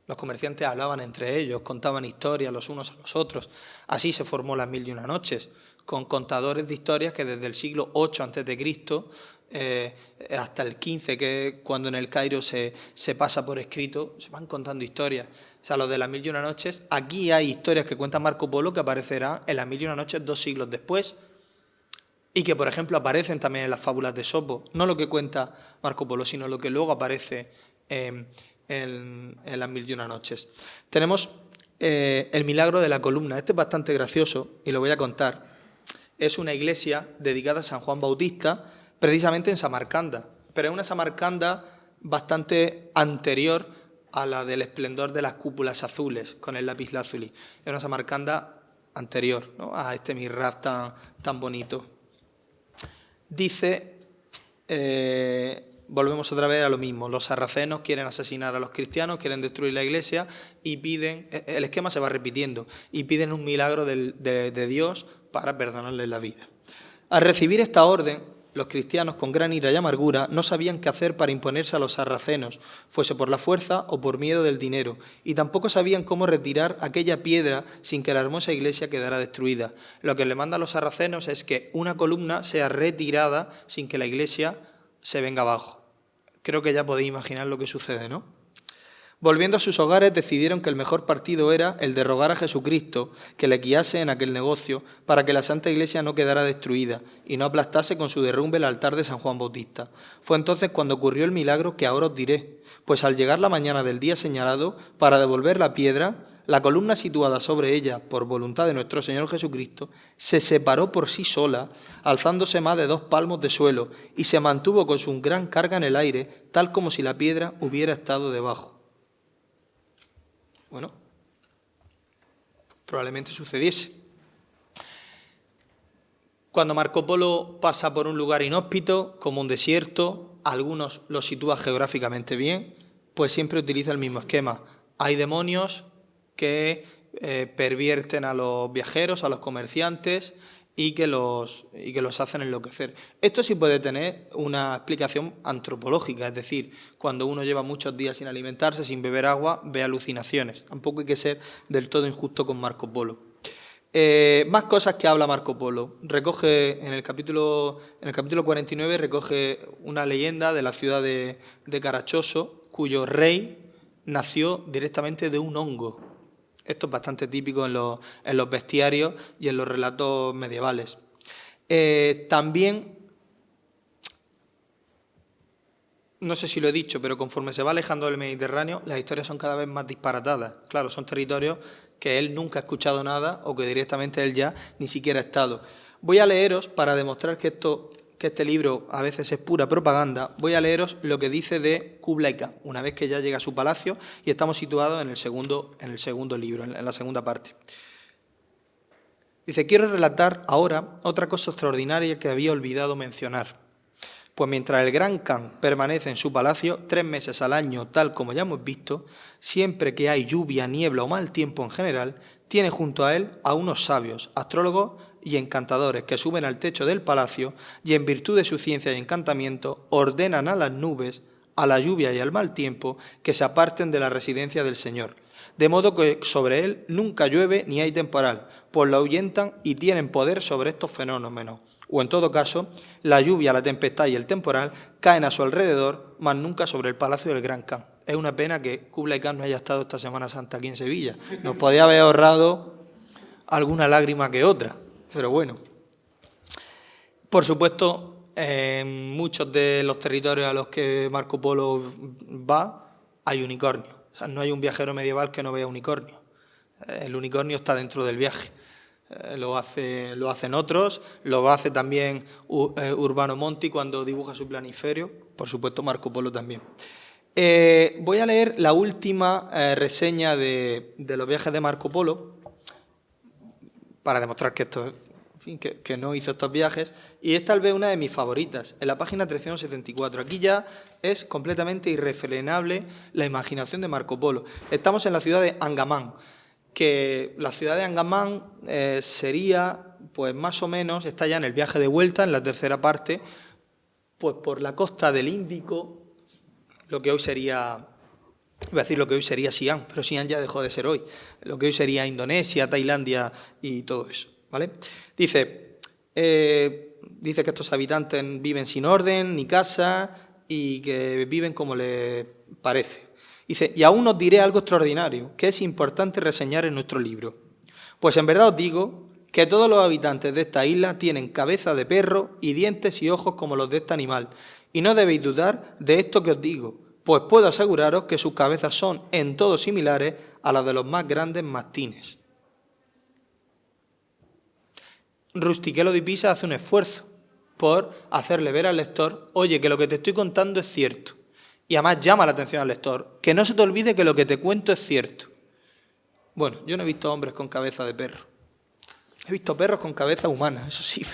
[SPEAKER 2] Los comerciantes hablaban entre ellos, contaban historias los unos a los otros. Así se formó las 1001 noches, con contadores de historias que desde el siglo VIII a.C. Hasta el 15, que es cuando en el Cairo se pasa por escrito, se van contando historias. O sea, los de las 1001 noches, aquí hay historias que cuenta Marco Polo que aparecerán en las 1001 noches 2 siglos después y que, por ejemplo, aparecen también en las fábulas de Esopo. No lo que cuenta Marco Polo, sino lo que luego aparece en las 1001 noches. Tenemos el milagro de la columna. Este es bastante gracioso y lo voy a contar. Es una iglesia dedicada a San Juan Bautista, precisamente en Samarcanda, pero es una Samarcanda bastante anterior a la del esplendor de las cúpulas azules con el lapislázuli. Es una Samarcanda anterior, ¿no?, a este mihrab tan bonito. Dice, volvemos otra vez a lo mismo, los sarracenos quieren asesinar a los cristianos, quieren destruir la iglesia y piden, el esquema se va repitiendo, y piden un milagro de Dios para perdonarles la vida. Al recibir esta orden, los cristianos, con gran ira y amargura, no sabían qué hacer para imponerse a los sarracenos, fuese por la fuerza o por miedo del dinero, y tampoco sabían cómo retirar aquella piedra sin que la hermosa iglesia quedara destruida. Lo que le manda a los sarracenos es que una columna sea retirada sin que la iglesia se venga abajo. Creo que ya podéis imaginar lo que sucede, ¿no? Volviendo a sus hogares, decidieron que el mejor partido era el de rogar a Jesucristo que le guiase en aquel negocio para que la Santa Iglesia no quedara destruida y no aplastase con su derrumbe el altar de San Juan Bautista. Fue entonces cuando ocurrió el milagro que ahora os diré, pues al llegar la mañana del día señalado, para devolver la piedra, la columna situada sobre ella por voluntad de nuestro Señor Jesucristo se separó por sí sola, alzándose más de 2 palmos de suelo, y se mantuvo con su gran carga en el aire, tal como si la piedra hubiera estado debajo. Bueno, probablemente sucediese. Cuando Marco Polo pasa por un lugar inhóspito, como un desierto, algunos lo sitúan geográficamente bien, pues siempre utiliza el mismo esquema. Hay demonios que pervierten a los viajeros, a los comerciantes y que los hacen enloquecer. Esto sí puede tener una explicación antropológica, es decir, cuando uno lleva muchos días sin alimentarse, sin beber agua, ve alucinaciones. Tampoco hay que ser del todo injusto con Marco Polo. Más cosas que habla Marco Polo. Recoge en el capítulo 49 recoge una leyenda de la ciudad de Carachoso, cuyo rey nació directamente de un hongo. Esto es bastante típico en los bestiarios y en los relatos medievales. También, no sé si lo he dicho, pero conforme se va alejando del Mediterráneo, las historias son cada vez más disparatadas. Claro, son territorios que él nunca ha escuchado nada o que directamente él ya ni siquiera ha estado. Voy a leeros, para demostrar que este libro a veces es pura propaganda, voy a leeros lo que dice de Kublai Khan, una vez que ya llega a su palacio y estamos situados en el segundo libro, en la segunda parte. Dice: quiero relatar ahora otra cosa extraordinaria que había olvidado mencionar. Pues mientras el gran Khan permanece en su palacio 3 meses al año, tal como ya hemos visto, siempre que hay lluvia, niebla o mal tiempo en general, tiene junto a él a unos sabios, astrólogos y encantadores que suben al techo del palacio y en virtud de su ciencia y encantamiento ordenan a las nubes, a la lluvia y al mal tiempo que se aparten de la residencia del Señor. De modo que sobre él nunca llueve ni hay temporal, pues lo ahuyentan y tienen poder sobre estos fenómenos. O en todo caso, la lluvia, la tempestad y el temporal caen a su alrededor, mas nunca sobre el palacio del Gran Khan. Es una pena que Kublai Khan no haya estado esta Semana Santa aquí en Sevilla. Nos podía haber ahorrado alguna lágrima que otra, pero bueno. Por supuesto, en muchos de los territorios a los que Marco Polo va, hay unicornios. O sea, no hay un viajero medieval que no vea unicornio. El unicornio está dentro del viaje. Lo hacen otros, lo hace también Urbano Monti cuando dibuja su planiferio, por supuesto Marco Polo también. Voy a leer la última reseña de los viajes de Marco Polo para demostrar que que no hizo estos viajes, y es tal vez una de mis favoritas, en la página 374. Aquí ya es completamente irrefrenable la imaginación de Marco Polo. Estamos en la ciudad de Angamán, que la ciudad de Angamán sería, pues más o menos, está ya en el viaje de vuelta, en la tercera parte, pues por la costa del Índico, lo que hoy sería, iba a decir lo que hoy sería Siam, pero Siam ya dejó de ser hoy, lo que hoy sería Indonesia, Tailandia y todo eso, ¿vale? Dice que estos habitantes viven sin orden ni casa y que viven como les parece. Dice: y aún os diré algo extraordinario, que es importante reseñar en nuestro libro. Pues en verdad os digo que todos los habitantes de esta isla tienen cabeza de perro y dientes y ojos como los de este animal. Y no debéis dudar de esto que os digo, pues puedo aseguraros que sus cabezas son en todo similares a las de los más grandes mastines. Rustichello di Pisa hace un esfuerzo por hacerle ver al lector: oye, que lo que te estoy contando es cierto. Y además llama la atención al lector: que no se te olvide que lo que te cuento es cierto. Bueno, yo no he visto hombres con cabeza de perro. He visto perros con cabeza humana, eso sí,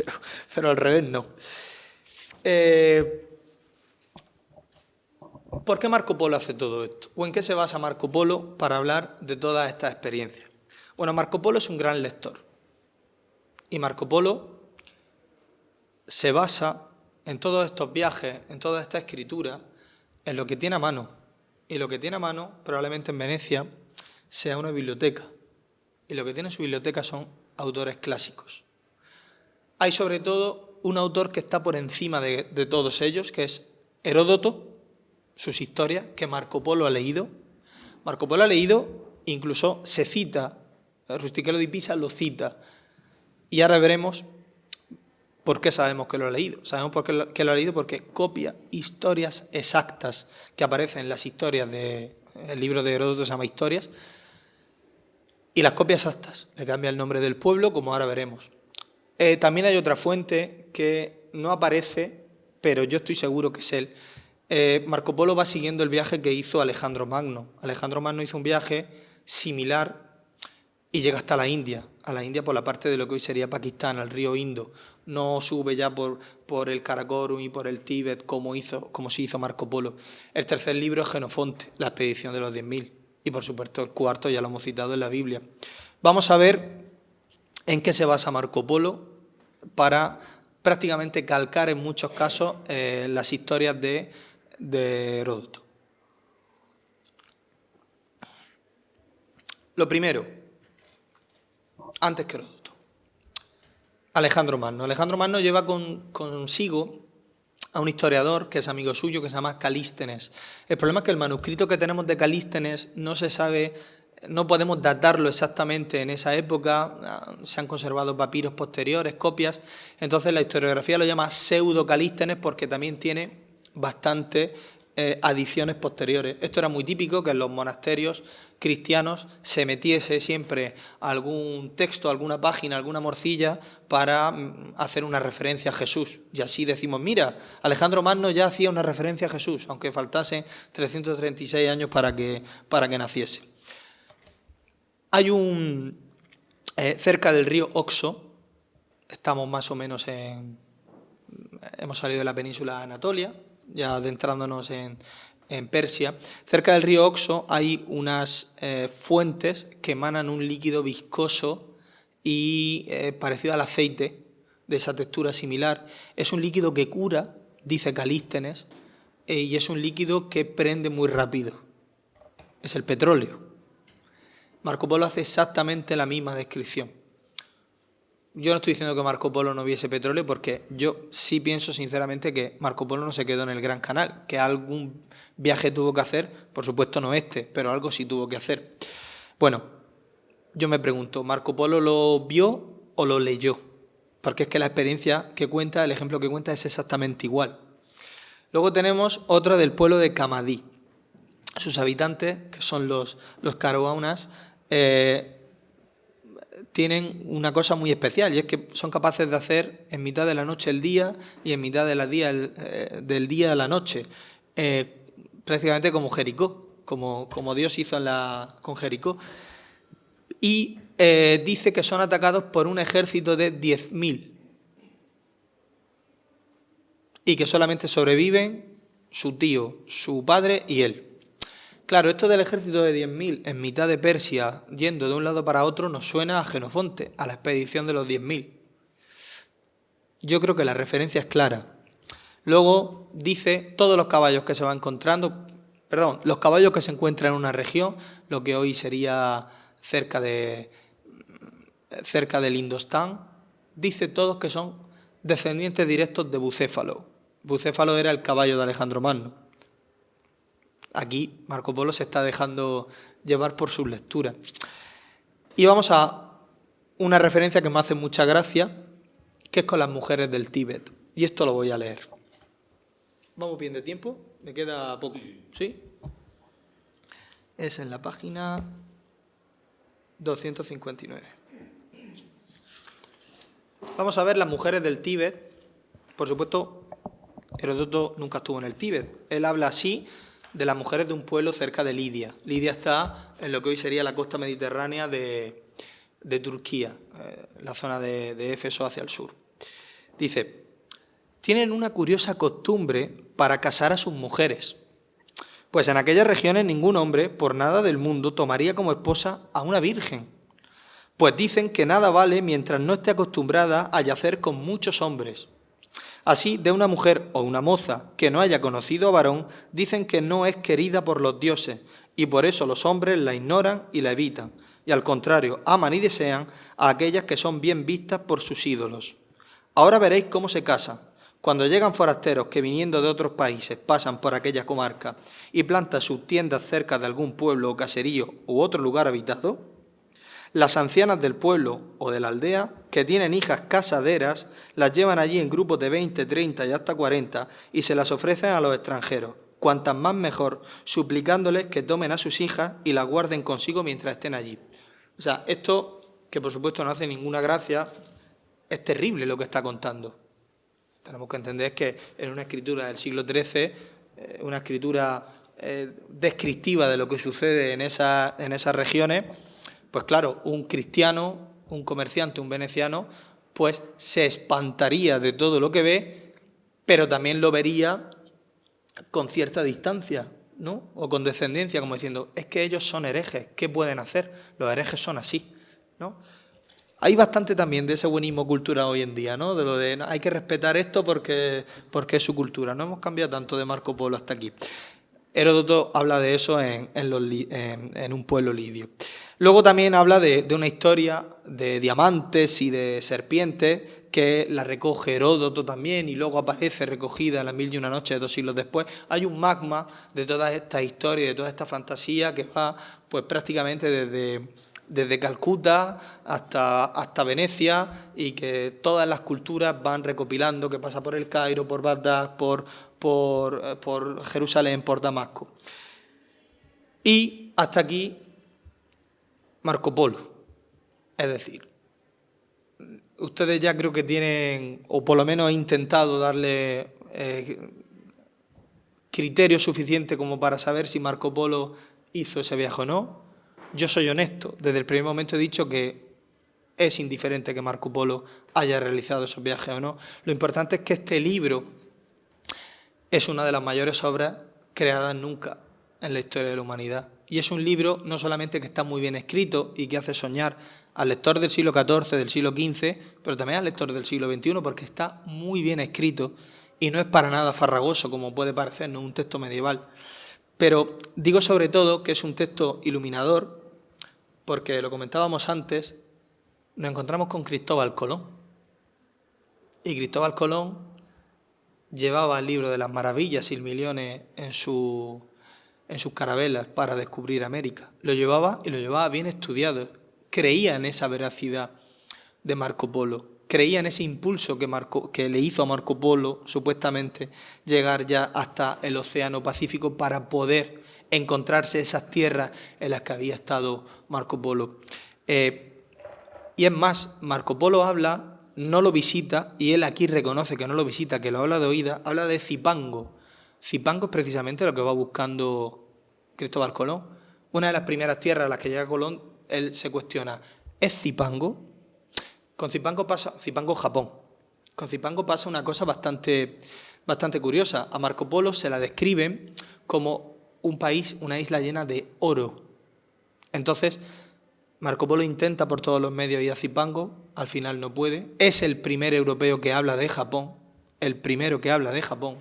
[SPEAKER 2] pero al revés no. ¿Por qué Marco Polo hace todo esto? ¿O en qué se basa Marco Polo para hablar de todas estas experiencias? Bueno, Marco Polo es un gran lector. Y Marco Polo se basa en todos estos viajes, en toda esta escritura, en lo que tiene a mano. Y lo que tiene a mano, probablemente en Venecia, sea una biblioteca. Y lo que tiene en su biblioteca son autores clásicos. Hay sobre todo un autor que está por encima de todos ellos, que es Heródoto, sus historias, que Marco Polo ha leído. Marco Polo ha leído, incluso se cita, Rustichello di Pisa lo cita. Y ahora veremos por qué sabemos que lo ha leído. Sabemos que lo ha leído porque copia historias exactas que aparecen en las historias del libro de Heródoto, se llama Historias, Y las copias exactas, le cambia el nombre del pueblo, como ahora veremos. También hay otra fuente que no aparece, pero yo estoy seguro que es él. Marco Polo va siguiendo el viaje que hizo Alejandro Magno. Alejandro Magno hizo un viaje similar y llega hasta la India por la parte de lo que hoy sería Pakistán, al río Indo. No sube ya por el Karakorum y por el Tíbet como se hizo Marco Polo. El tercer libro es Jenofonte, la expedición de los 10.000. Y por supuesto el cuarto ya lo hemos citado en la Biblia. Vamos a ver en qué se basa Marco Polo para prácticamente calcar en muchos casos las historias de Heródoto. Lo primero, antes que Heródoto, Alejandro Magno. Alejandro Magno lleva consigo a un historiador que es amigo suyo, que se llama Calístenes. El problema es que el manuscrito que tenemos de Calístenes no se sabe, no podemos datarlo exactamente en esa época, se han conservado papiros posteriores, copias, entonces la historiografía lo llama pseudo Calístenes porque también tiene bastantes adiciones posteriores. Esto era muy típico, que en los monasterios cristianos se metiese siempre algún texto, alguna página, alguna morcilla para hacer una referencia a Jesús. Y así decimos, mira, Alejandro Magno ya hacía una referencia a Jesús, aunque faltase 336 años para que naciese. Hay cerca del río Oxo, estamos más o menos hemos salido de la península de Anatolia, ya adentrándonos en Persia. Cerca del río Oxo hay unas fuentes que emanan un líquido viscoso y parecido al aceite, de esa textura similar. Es un líquido que cura, dice Calístenes, y es un líquido que prende muy rápido. Es el petróleo. Marco Polo hace exactamente la misma descripción. Yo no estoy diciendo que Marco Polo no viese petróleo, porque yo sí pienso sinceramente que Marco Polo no se quedó en el Gran Canal, que algún viaje tuvo que hacer, por supuesto no este, pero algo sí tuvo que hacer. Bueno, yo me pregunto, ¿Marco Polo lo vio o lo leyó? Porque es que la experiencia que cuenta, el ejemplo que cuenta es exactamente igual. Luego tenemos otra del pueblo de Camadí. Sus habitantes, que son los caravaunas, tienen una cosa muy especial, y es que son capaces de hacer en mitad de la noche el día y en mitad del día la noche, prácticamente como Jericó, como Dios hizo con Jericó. Y dice que son atacados por un ejército de 10.000 y que solamente sobreviven su tío, su padre y él. Claro, esto del ejército de 10.000 en mitad de Persia, yendo de un lado para otro, nos suena a Jenofonte, a la expedición de los 10.000. Yo creo que la referencia es clara. Luego dice todos los caballos que se va encontrando, los caballos que se encuentran en una región, lo que hoy sería cerca del Indostán, dice todos que son descendientes directos de Bucéfalo. Bucéfalo era el caballo de Alejandro Magno. Aquí Marco Polo se está dejando llevar por sus lecturas. Y vamos a una referencia que me hace mucha gracia, que es con las mujeres del Tíbet. Y esto lo voy a leer. ¿Vamos bien de tiempo? Me queda poco. ¿Sí? Es en la página 259. Vamos a ver las mujeres del Tíbet. Por supuesto, Heródoto nunca estuvo en el Tíbet. Él habla así de las mujeres de un pueblo cerca de Lidia. Lidia está en lo que hoy sería la costa mediterránea de Turquía, la zona de Éfeso hacia el sur. Dice, tienen una curiosa costumbre para casar a sus mujeres, pues en aquellas regiones ningún hombre, por nada del mundo, tomaría como esposa a una virgen, pues dicen que nada vale mientras no esté acostumbrada a yacer con muchos hombres. Así, de una mujer o una moza que no haya conocido a varón, dicen que no es querida por los dioses, y por eso los hombres la ignoran y la evitan, y al contrario, aman y desean a aquellas que son bien vistas por sus ídolos. Ahora veréis cómo se casan. Cuando llegan forasteros que viniendo de otros países pasan por aquella comarca y plantan sus tiendas cerca de algún pueblo o caserío u otro lugar habitado, las ancianas del pueblo o de la aldea, que tienen hijas casaderas, las llevan allí en grupos de 20, 30 y hasta 40 y se las ofrecen a los extranjeros, cuantas más mejor, suplicándoles que tomen a sus hijas y las guarden consigo mientras estén allí. O sea, esto, que por supuesto no hace ninguna gracia, es terrible lo que está contando. Tenemos que entender que en una escritura del siglo XIII, una escritura descriptiva de lo que sucede en esas regiones, pues claro, un cristiano, un comerciante, un veneciano, pues se espantaría de todo lo que ve, pero también lo vería con cierta distancia, ¿no? O con descendencia, como diciendo, es que ellos son herejes, ¿qué pueden hacer? Los herejes son así, ¿no? Hay bastante también de ese buenismo cultural hoy en día, ¿no? De lo de hay que respetar esto porque es su cultura. No hemos cambiado tanto de Marco Polo hasta aquí. Heródoto habla de eso en un pueblo lidio. Luego también habla de una historia de diamantes y de serpientes que la recoge Heródoto también y luego aparece recogida en las 1001 noches 2 siglos después. Hay un magma de toda esta historia, de toda esta fantasía que va pues prácticamente desde Calcuta hasta Venecia y que todas las culturas van recopilando, que pasa por el Cairo, por Bagdad, por Jerusalén, por Damasco. Y hasta aquí Marco Polo. Es decir, ustedes ya creo que tienen, o por lo menos han intentado darle criterio suficiente como para saber si Marco Polo hizo ese viaje o no. Yo soy honesto, desde el primer momento he dicho que es indiferente que Marco Polo haya realizado esos viajes o no. Lo importante es que este libro es una de las mayores obras creadas nunca en la historia de la humanidad. Y es un libro no solamente que está muy bien escrito y que hace soñar al lector del siglo XIV, del siglo XV, pero también al lector del siglo XXI porque está muy bien escrito y no es para nada farragoso como puede parecernos un texto medieval. Pero digo sobre todo que es un texto iluminador porque, lo comentábamos antes, nos encontramos con Cristóbal Colón. Y Cristóbal Colón llevaba el libro de las maravillas y millones en sus carabelas para descubrir América. Lo llevaba y lo llevaba bien estudiado. Creía en esa veracidad de Marco Polo. Creía en ese impulso que le hizo a Marco Polo, supuestamente, llegar ya hasta el Océano Pacífico para poder encontrarse esas tierras en las que había estado Marco Polo. Y es más, Marco Polo habla, no lo visita, y él aquí reconoce que no lo visita, que lo habla de oída, habla de Zipango. Zipango es precisamente lo que va buscando Cristóbal Colón. Una de las primeras tierras a las que llega Colón, él se cuestiona, ¿es Zipango? Con Zipango pasa, Zipango, Japón. Con Zipango pasa una cosa bastante curiosa. A Marco Polo se la describen como un país, una isla llena de oro. Entonces, Marco Polo intenta por todos los medios ir a Zipango, al final no puede. Es el primer europeo que habla de Japón, el primero que habla de Japón.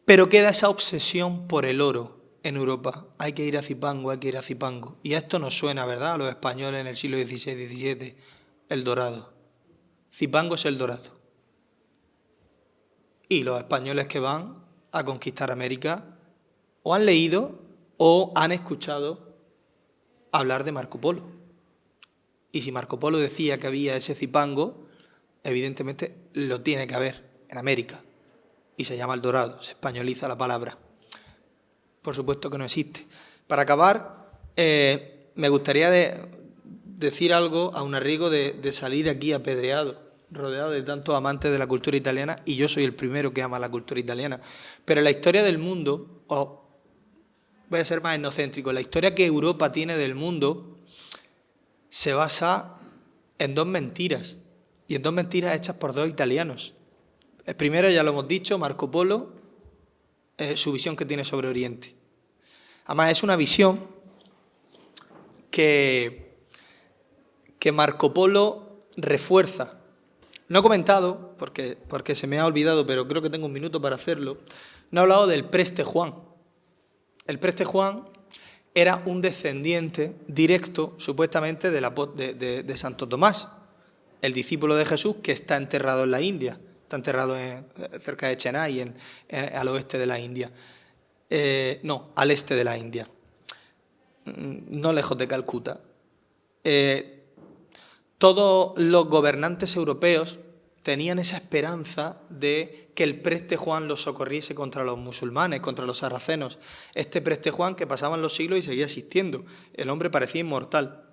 [SPEAKER 2] Pero queda esa obsesión por el oro en Europa. Hay que ir a Zipango, hay que ir a Zipango. Y a esto nos suena, ¿verdad?, a los españoles en el siglo XVI, XVII, el dorado. Zipango es el dorado. Y los españoles que van a conquistar América o han leído o han escuchado hablar de Marco Polo. Y si Marco Polo decía que había ese Zipango, evidentemente lo tiene que haber en América. Y se llama El Dorado, se españoliza la palabra. Por supuesto que no existe. Para acabar, me gustaría decir algo a un arriesgo de salir aquí apedreado, rodeado de tantos amantes de la cultura italiana, y yo soy el primero que ama la cultura italiana. Pero la historia del mundo, voy a ser más etnocéntrico, la historia que Europa tiene del mundo se basa en dos mentiras, y en dos mentiras hechas por dos italianos. El primero, ya lo hemos dicho, Marco Polo, su visión que tiene sobre Oriente. Además, es una visión que Marco Polo refuerza. No he comentado, porque se me ha olvidado, pero creo que tengo un minuto para hacerlo, no he hablado del Preste Juan. El Preste Juan era un descendiente directo, supuestamente, de Santo Tomás, el discípulo de Jesús que está enterrado en la India. Está enterrado cerca de Chennai, al oeste de la India. No, al este de la India. No lejos de Calcuta. Todos los gobernantes europeos tenían esa esperanza de que el Preste Juan los socorriese contra los musulmanes, contra los sarracenos. Este Preste Juan que pasaban los siglos y seguía existiendo. El hombre parecía inmortal.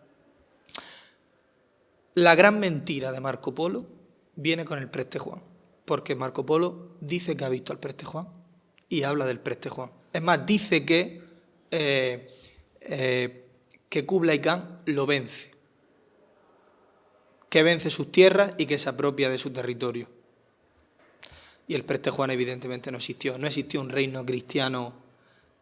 [SPEAKER 2] La gran mentira de Marco Polo viene con el Preste Juan, porque Marco Polo dice que ha visto al Preste Juan y habla del Preste Juan. Es más, dice que Kublai Khan lo vence, que vence sus tierras y que se apropia de su territorio. Y el Preste Juan evidentemente no existió. No existió un reino cristiano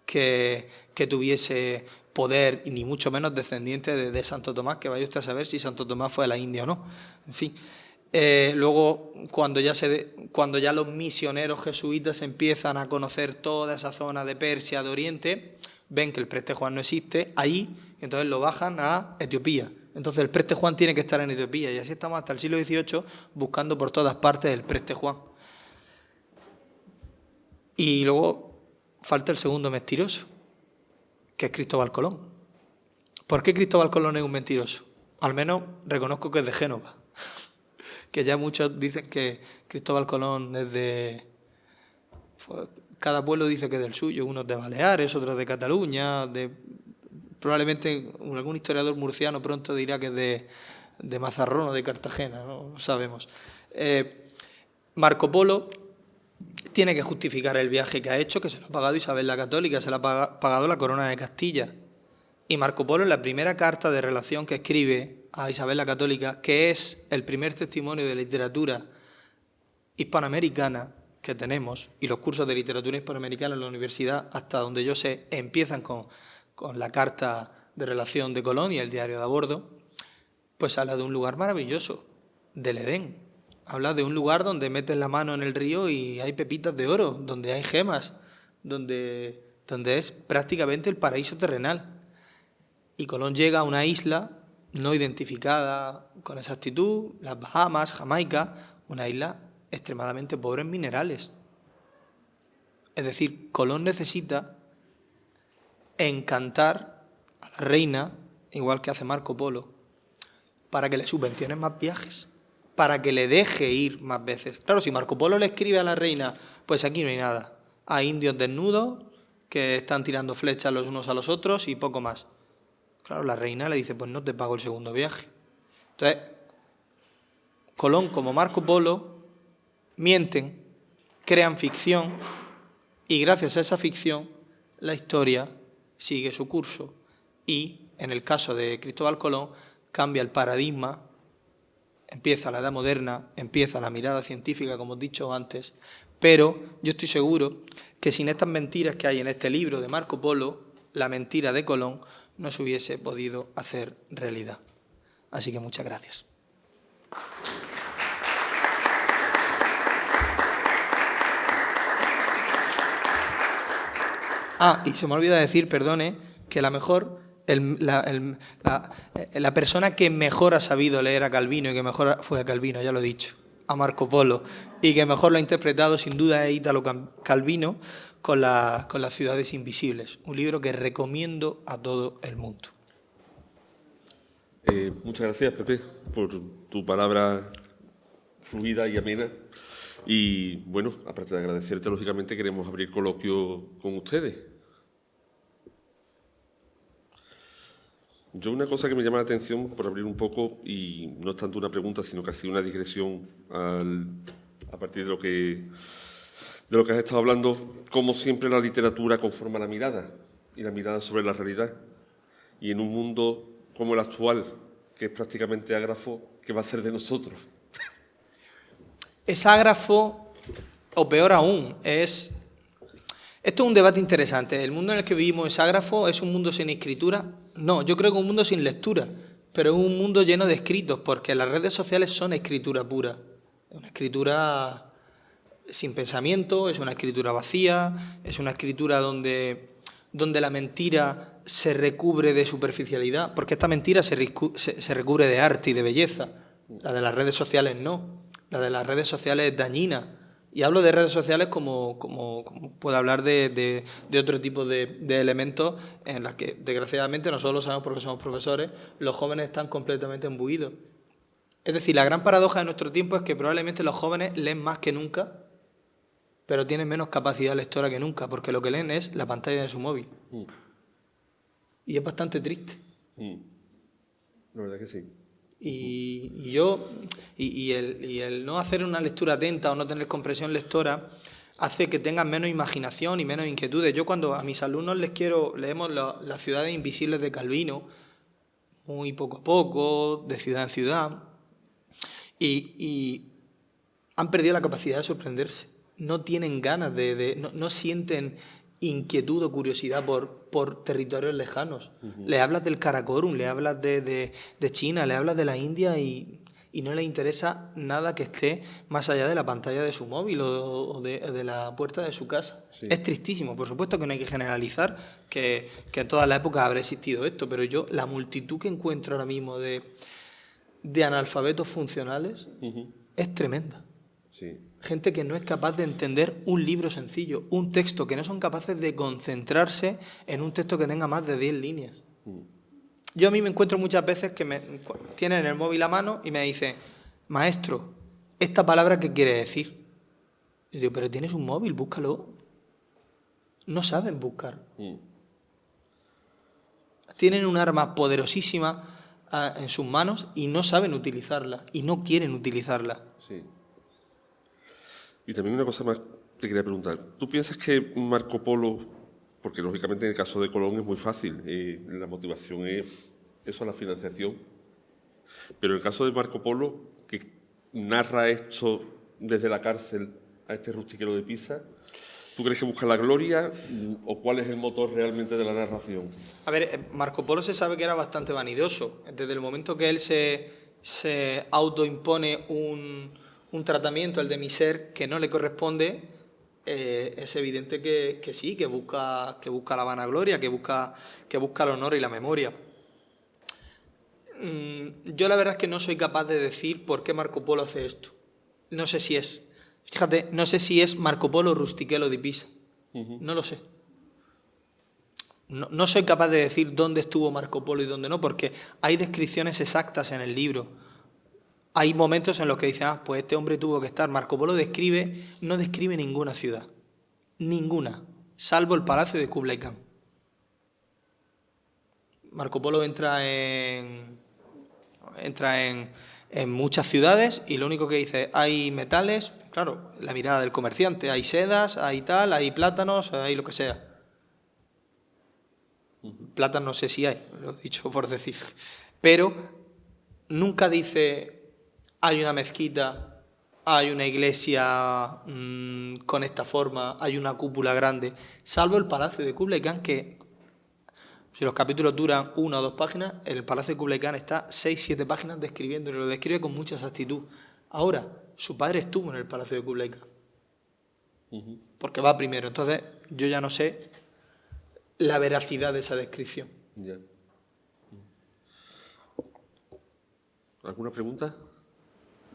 [SPEAKER 2] que tuviese poder, y ni mucho menos descendiente de Santo Tomás, que vaya usted a saber si Santo Tomás fue a la India o no. En fin. Luego, cuando ya los misioneros jesuitas empiezan a conocer toda esa zona de Persia, de Oriente, ven que el Preste Juan no existe ahí, entonces lo bajan a Etiopía. Entonces el Preste Juan tiene que estar en Etiopía, y así estamos hasta el siglo XVIII buscando por todas partes el Preste Juan. Y luego falta el segundo mentiroso, que es Cristóbal Colón. ¿Por qué Cristóbal Colón es un mentiroso? Al menos reconozco que es de Génova, que ya muchos dicen que Cristóbal Colón es de... Cada pueblo dice que es del suyo, unos de Baleares, otros de Cataluña, probablemente algún historiador murciano pronto dirá que es de Mazarrón o de Cartagena, no sabemos. Marco Polo tiene que justificar el viaje que ha hecho, que se lo ha pagado Isabel la Católica, se lo ha pagado la Corona de Castilla. Y Marco Polo, en la primera carta de relación que escribe a Isabel la Católica, que es el primer testimonio de literatura hispanoamericana que tenemos, y los cursos de literatura hispanoamericana en la universidad, hasta donde yo sé, empiezan con la carta de relación de Colón y el diario de a bordo, pues habla de un lugar maravilloso, del Edén. Habla de un lugar donde metes la mano en el río y hay pepitas de oro, donde hay gemas, donde es prácticamente el paraíso terrenal. Y Colón llega a una isla no identificada con exactitud, las Bahamas, Jamaica, una isla extremadamente pobre en minerales. Es decir, Colón necesita encantar a la reina, igual que hace Marco Polo, para que le subvencione más viajes, para que le deje ir más veces. Claro, si Marco Polo le escribe a la reina, pues aquí no hay nada. Hay indios desnudos que están tirando flechas los unos a los otros y poco más. Claro, la reina le dice, pues no te pago el segundo viaje. Entonces, Colón como Marco Polo mienten, crean ficción y gracias a esa ficción la historia sigue su curso y, en el caso de Cristóbal Colón, cambia el paradigma, empieza la Edad Moderna, empieza la mirada científica, como he dicho antes, pero yo estoy seguro que sin estas mentiras que hay en este libro de Marco Polo, la mentira de Colón no se hubiese podido hacer realidad. Así que muchas gracias. Y se me olvida decir, perdone, que la persona que mejor ha sabido leer a Calvino y que mejor fue a Calvino, ya lo he dicho, a Marco Polo, y que mejor lo ha interpretado sin duda es Ítalo Calvino con las ciudades invisibles, un libro que recomiendo a todo el mundo.
[SPEAKER 1] Muchas gracias, Pepe, por tu palabra fluida y amena. Y bueno, aparte de agradecerte, lógicamente queremos abrir coloquio con ustedes. Yo una cosa que me llama la atención, por abrir un poco, y no es tanto una pregunta, sino casi una digresión a partir de lo que has estado hablando, cómo siempre la literatura conforma la mirada, y la mirada sobre la realidad. Y en un mundo como el actual, que es prácticamente ágrafo, ¿qué va a ser de nosotros?
[SPEAKER 2] Es ágrafo, o peor aún, esto es un debate interesante. ¿El mundo en el que vivimos es ágrafo? ¿Es un mundo sin escritura? No, yo creo que es un mundo sin lectura, pero es un mundo lleno de escritos, porque las redes sociales son escritura pura. Es una escritura sin pensamiento, es una escritura vacía, es una escritura donde la mentira se recubre de superficialidad, porque esta mentira se recubre de arte y de belleza. La de las redes sociales no. La de las redes sociales es dañina. Y hablo de redes sociales como puedo hablar de otro tipo de elementos en las que, desgraciadamente, nosotros lo sabemos porque somos profesores, los jóvenes están completamente embuidos. Es decir, la gran paradoja de nuestro tiempo es que probablemente los jóvenes leen más que nunca, pero tienen menos capacidad lectora que nunca, porque lo que leen es la pantalla de su móvil. Y es bastante triste.
[SPEAKER 1] La verdad que sí.
[SPEAKER 2] Y el no hacer una lectura atenta o no tener comprensión lectora hace que tengan menos imaginación y menos inquietudes. Yo cuando a mis alumnos leemos Las ciudades invisibles de Calvino, muy poco a poco, de ciudad en ciudad, y han perdido la capacidad de sorprenderse. No tienen ganas no sienten inquietud o curiosidad por territorios lejanos. Le hablas del Karakorum, le hablas de China, le hablas de la India y no les interesa nada que esté más allá de la pantalla de su móvil o de la puerta de su casa. Sí. Es tristísimo, por supuesto que no hay que generalizar, que en todas las épocas habrá existido esto, pero yo la multitud que encuentro ahora mismo de analfabetos funcionales es tremenda. Sí. Gente que no es capaz de entender un libro sencillo, un texto, que no son capaces de concentrarse en un texto que tenga más de 10 líneas. Yo a mí me encuentro muchas veces que tienen el móvil a mano y me dicen, maestro, ¿esta palabra qué quiere decir? Y digo, pero tienes un móvil, búscalo. No saben buscar. Tienen un arma poderosísima en sus manos y no saben utilizarla y no quieren utilizarla. Sí.
[SPEAKER 1] Y también una cosa más te quería preguntar. ¿Tú piensas que Marco Polo, porque lógicamente en el caso de Colón es muy fácil, la motivación es eso, la financiación, pero en el caso de Marco Polo, que narra esto desde la cárcel a este rustiquero de Pisa, ¿tú crees que busca la gloria o cuál es el motor realmente de la narración?
[SPEAKER 2] A ver, Marco Polo se sabe que era bastante vanidoso. Desde el momento que él se autoimpone un tratamiento, el de Miser, que no le corresponde, es evidente que sí, que busca la vanagloria, que busca el honor y la memoria. Yo la verdad es que no soy capaz de decir por qué Marco Polo hace esto. No sé si es Marco Polo Rustiquelo di Pisa. No lo sé. No soy capaz de decir dónde estuvo Marco Polo y dónde no, porque hay descripciones exactas en el libro. Hay momentos en los que dicen, pues este hombre tuvo que estar. Marco Polo no describe ninguna ciudad. Ninguna. Salvo el palacio de Kublai Khan. Marco Polo entra en muchas ciudades y lo único que dice, hay metales, claro, la mirada del comerciante, hay sedas, hay tal, hay plátanos, hay lo que sea. Plátanos no sé si hay, lo he dicho por decir. Pero nunca dice, hay una mezquita, hay una iglesia con esta forma, hay una cúpula grande, salvo el palacio de Kublai Khan, que si los capítulos duran 1 o 2 páginas, el palacio de Kublai Khan está 6-7 páginas describiéndolo, lo describe con mucha exactitud. Ahora, su padre estuvo en el palacio de Kublai Khan, porque va primero, entonces yo ya no sé la veracidad de esa descripción.
[SPEAKER 1] Yeah. ¿Alguna pregunta?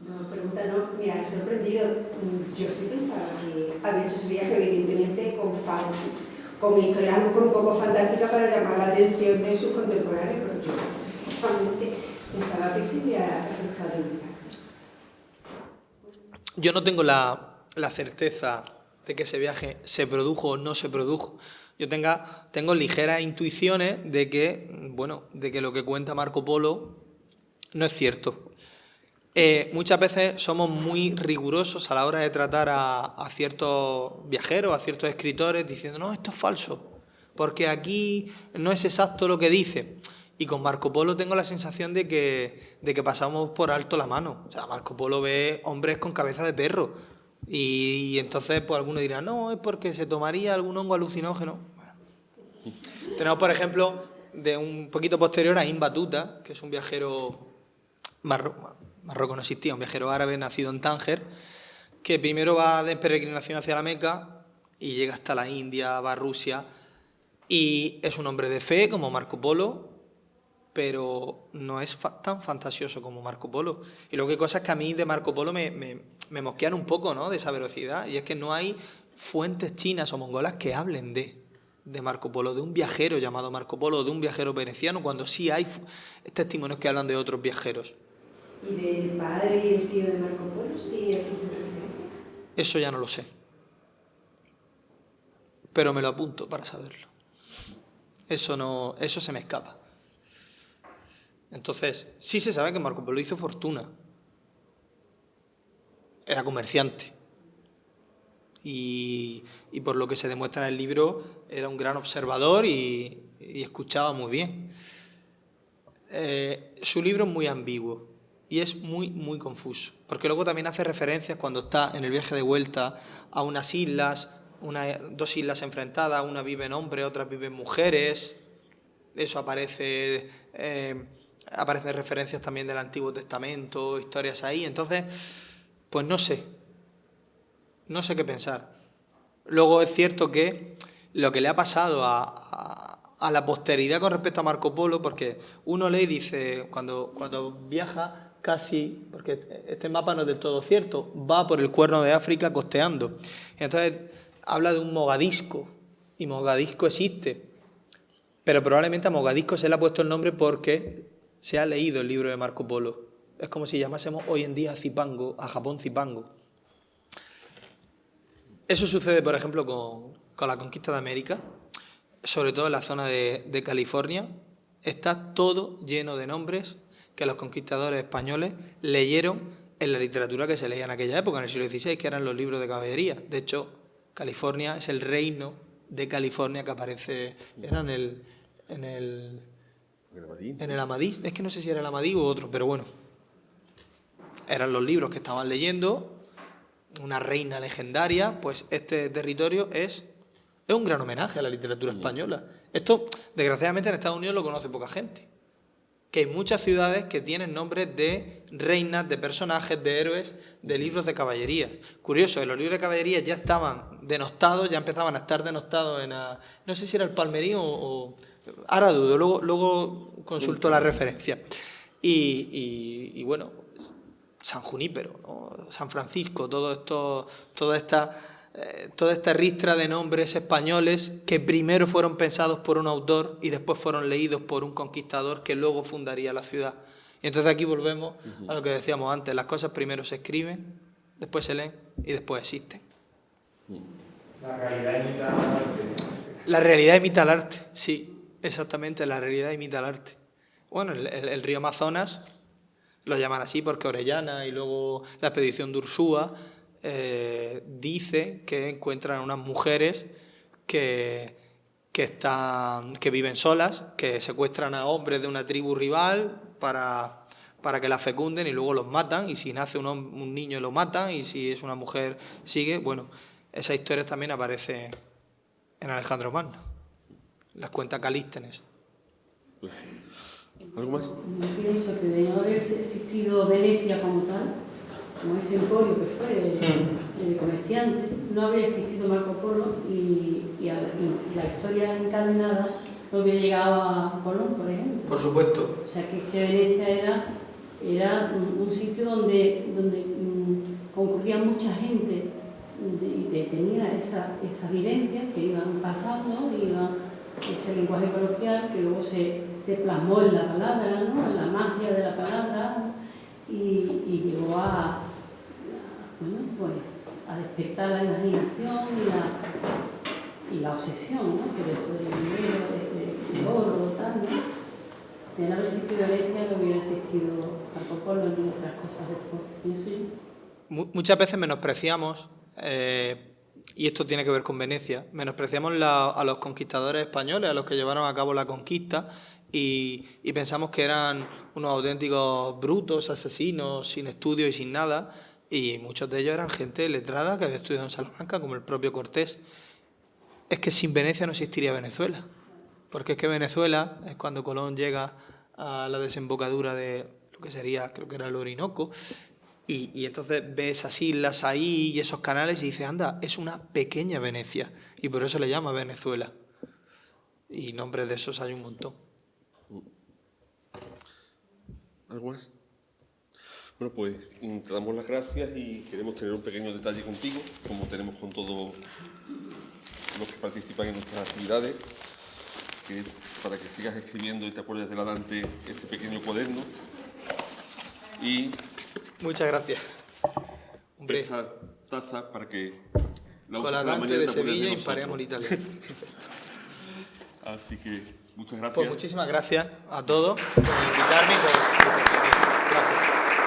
[SPEAKER 3] No, pregunta no, me ha sorprendido. Yo sí pensaba que había hecho ese viaje, evidentemente, con historias a lo mejor un poco fantásticas para llamar la atención de sus contemporáneos, pero yo realmente pensaba que se había efectuado el viaje.
[SPEAKER 2] Yo no tengo la certeza de que ese viaje se produjo o no se produjo. Yo tengo ligeras intuiciones de que lo que cuenta Marco Polo no es cierto. Muchas veces somos muy rigurosos a la hora de tratar a ciertos viajeros, a ciertos escritores, diciendo, no, esto es falso, porque aquí no es exacto lo que dice. Y con Marco Polo tengo la sensación de que pasamos por alto la mano. O sea, Marco Polo ve hombres con cabeza de perro. Y entonces pues alguno dirá, no, es porque se tomaría algún hongo alucinógeno. Bueno. Tenemos, por ejemplo, de un poquito posterior a Ibn Battuta, que es un viajero Marruecos no existía, un viajero árabe nacido en Tánger, que primero va de peregrinación hacia la Meca y llega hasta la India, va a Rusia, y es un hombre de fe como Marco Polo, pero no es tan fantasioso como Marco Polo. Y lo que pasa es que a mí de Marco Polo me mosquean un poco, ¿no?, de esa velocidad, y es que no hay fuentes chinas o mongolas que hablen de Marco Polo, de un viajero llamado Marco Polo, de un viajero veneciano, cuando sí hay testimonios que hablan de otros viajeros.
[SPEAKER 3] ¿Y del padre y el tío de Marco Polo sí existen referencias?
[SPEAKER 2] Eso ya no lo sé, pero me lo apunto para saberlo. Eso se me escapa. Entonces, sí se sabe que Marco Polo hizo fortuna. Era comerciante. Y por lo que se demuestra en el libro, era un gran observador y escuchaba muy bien. Su libro es muy ambiguo y es muy, muy confuso, porque luego también hace referencias cuando está en el viaje de vuelta a unas islas, dos islas enfrentadas, una viven hombres, otra viven mujeres. Eso aparece, aparecen referencias también del Antiguo Testamento, historias ahí. Entonces, pues no sé qué pensar. Luego es cierto que lo que le ha pasado a la posteridad con respecto a Marco Polo, porque uno lee y dice, cuando viaja casi, porque este mapa no es del todo cierto, va por el Cuerno de África costeando. Y entonces habla de un Mogadisco, y Mogadisco existe, pero probablemente a Mogadisco se le ha puesto el nombre porque se ha leído el libro de Marco Polo. Es como si llamásemos hoy en día a Japón Zipango. Eso sucede, por ejemplo, con la conquista de América, sobre todo en la zona de California. Está todo lleno de nombres que los conquistadores españoles leyeron en la literatura que se leía en aquella época, en el siglo XVI, que eran los libros de caballería. De hecho, California es el reino de California que aparece, era en el Amadís. Es que no sé si era el Amadís u otro, pero bueno. Eran los libros que estaban leyendo, una reina legendaria. Pues este territorio es un gran homenaje a la literatura española. Esto, desgraciadamente, en Estados Unidos lo conoce poca gente. Que hay muchas ciudades que tienen nombres de reinas, de personajes, de héroes, de libros de caballerías. Curioso, los libros de caballerías ya estaban denostados, ya empezaban a estar denostados no sé si era el Palmerín o ahora dudo, luego consulto la referencia. Y bueno, San Junípero, ¿no? San Francisco, toda esta ristra de nombres españoles que primero fueron pensados por un autor y después fueron leídos por un conquistador que luego fundaría la ciudad. Y entonces aquí volvemos a lo que decíamos antes, las cosas primero se escriben, después se leen y después existen.
[SPEAKER 4] La realidad imita al arte.
[SPEAKER 2] La realidad imita al arte, sí, exactamente, la realidad imita al arte. Bueno, el río Amazonas lo llaman así porque Orellana y luego la expedición de Ursúa dice que encuentran unas mujeres que viven solas, que secuestran a hombres de una tribu rival para que la fecunden y luego los matan, y si nace un niño lo matan, y si es una mujer sigue. Bueno, esas historias también aparecen en Alejandro Magno, las cuenta Calístenes.
[SPEAKER 1] Pues, ¿algo más?
[SPEAKER 5] Yo pienso que de no haber existido Venecia como tal, como ese emporio que fue el comerciante, no habría existido Marco Polo y la historia encadenada no hubiera llegado a Colón, por ejemplo.
[SPEAKER 2] Por supuesto.
[SPEAKER 5] O sea, que Venecia era un sitio donde concurría mucha gente y tenía esa vivencia que iban pasando, ese lenguaje coloquial que luego se plasmó en la palabra, ¿no? En la magia de la palabra, y llegó a despertar la imaginación y la obsesión, ¿no? Que eso del dinero, de oro, tal, ¿no? De no haber existido Venecia no hubiera existido Marco Polo ni otras cosas después, pienso yo.
[SPEAKER 2] Muchas veces menospreciamos, y esto tiene que ver con Venecia, menospreciamos a los conquistadores españoles, a los que llevaron a cabo la conquista, y pensamos que eran unos auténticos brutos, asesinos, sin estudio y sin nada, y muchos de ellos eran gente letrada que había estudiado en Salamanca, como el propio Cortés. Es que sin Venecia no existiría Venezuela, porque es que Venezuela es cuando Colón llega a la desembocadura de lo que sería, creo que era el Orinoco, y entonces ve esas islas ahí y esos canales y dice, anda, es una pequeña Venecia, y por eso le llama Venezuela. Y nombres de esos hay un montón.
[SPEAKER 1] ¿Algo más? Bueno, pues te damos las gracias y queremos tener un pequeño detalle contigo, como tenemos con todos los que participan en nuestras actividades, que para que sigas escribiendo y te acuerdes de la Dante este pequeño cuaderno. Y
[SPEAKER 2] muchas gracias. Hombre,
[SPEAKER 1] esta taza para que
[SPEAKER 2] con la Dante de Sevilla imparemos el italiano.
[SPEAKER 1] Así que Muchas gracias.
[SPEAKER 2] Pues muchísimas gracias a todos por invitarme y por venir. Gracias.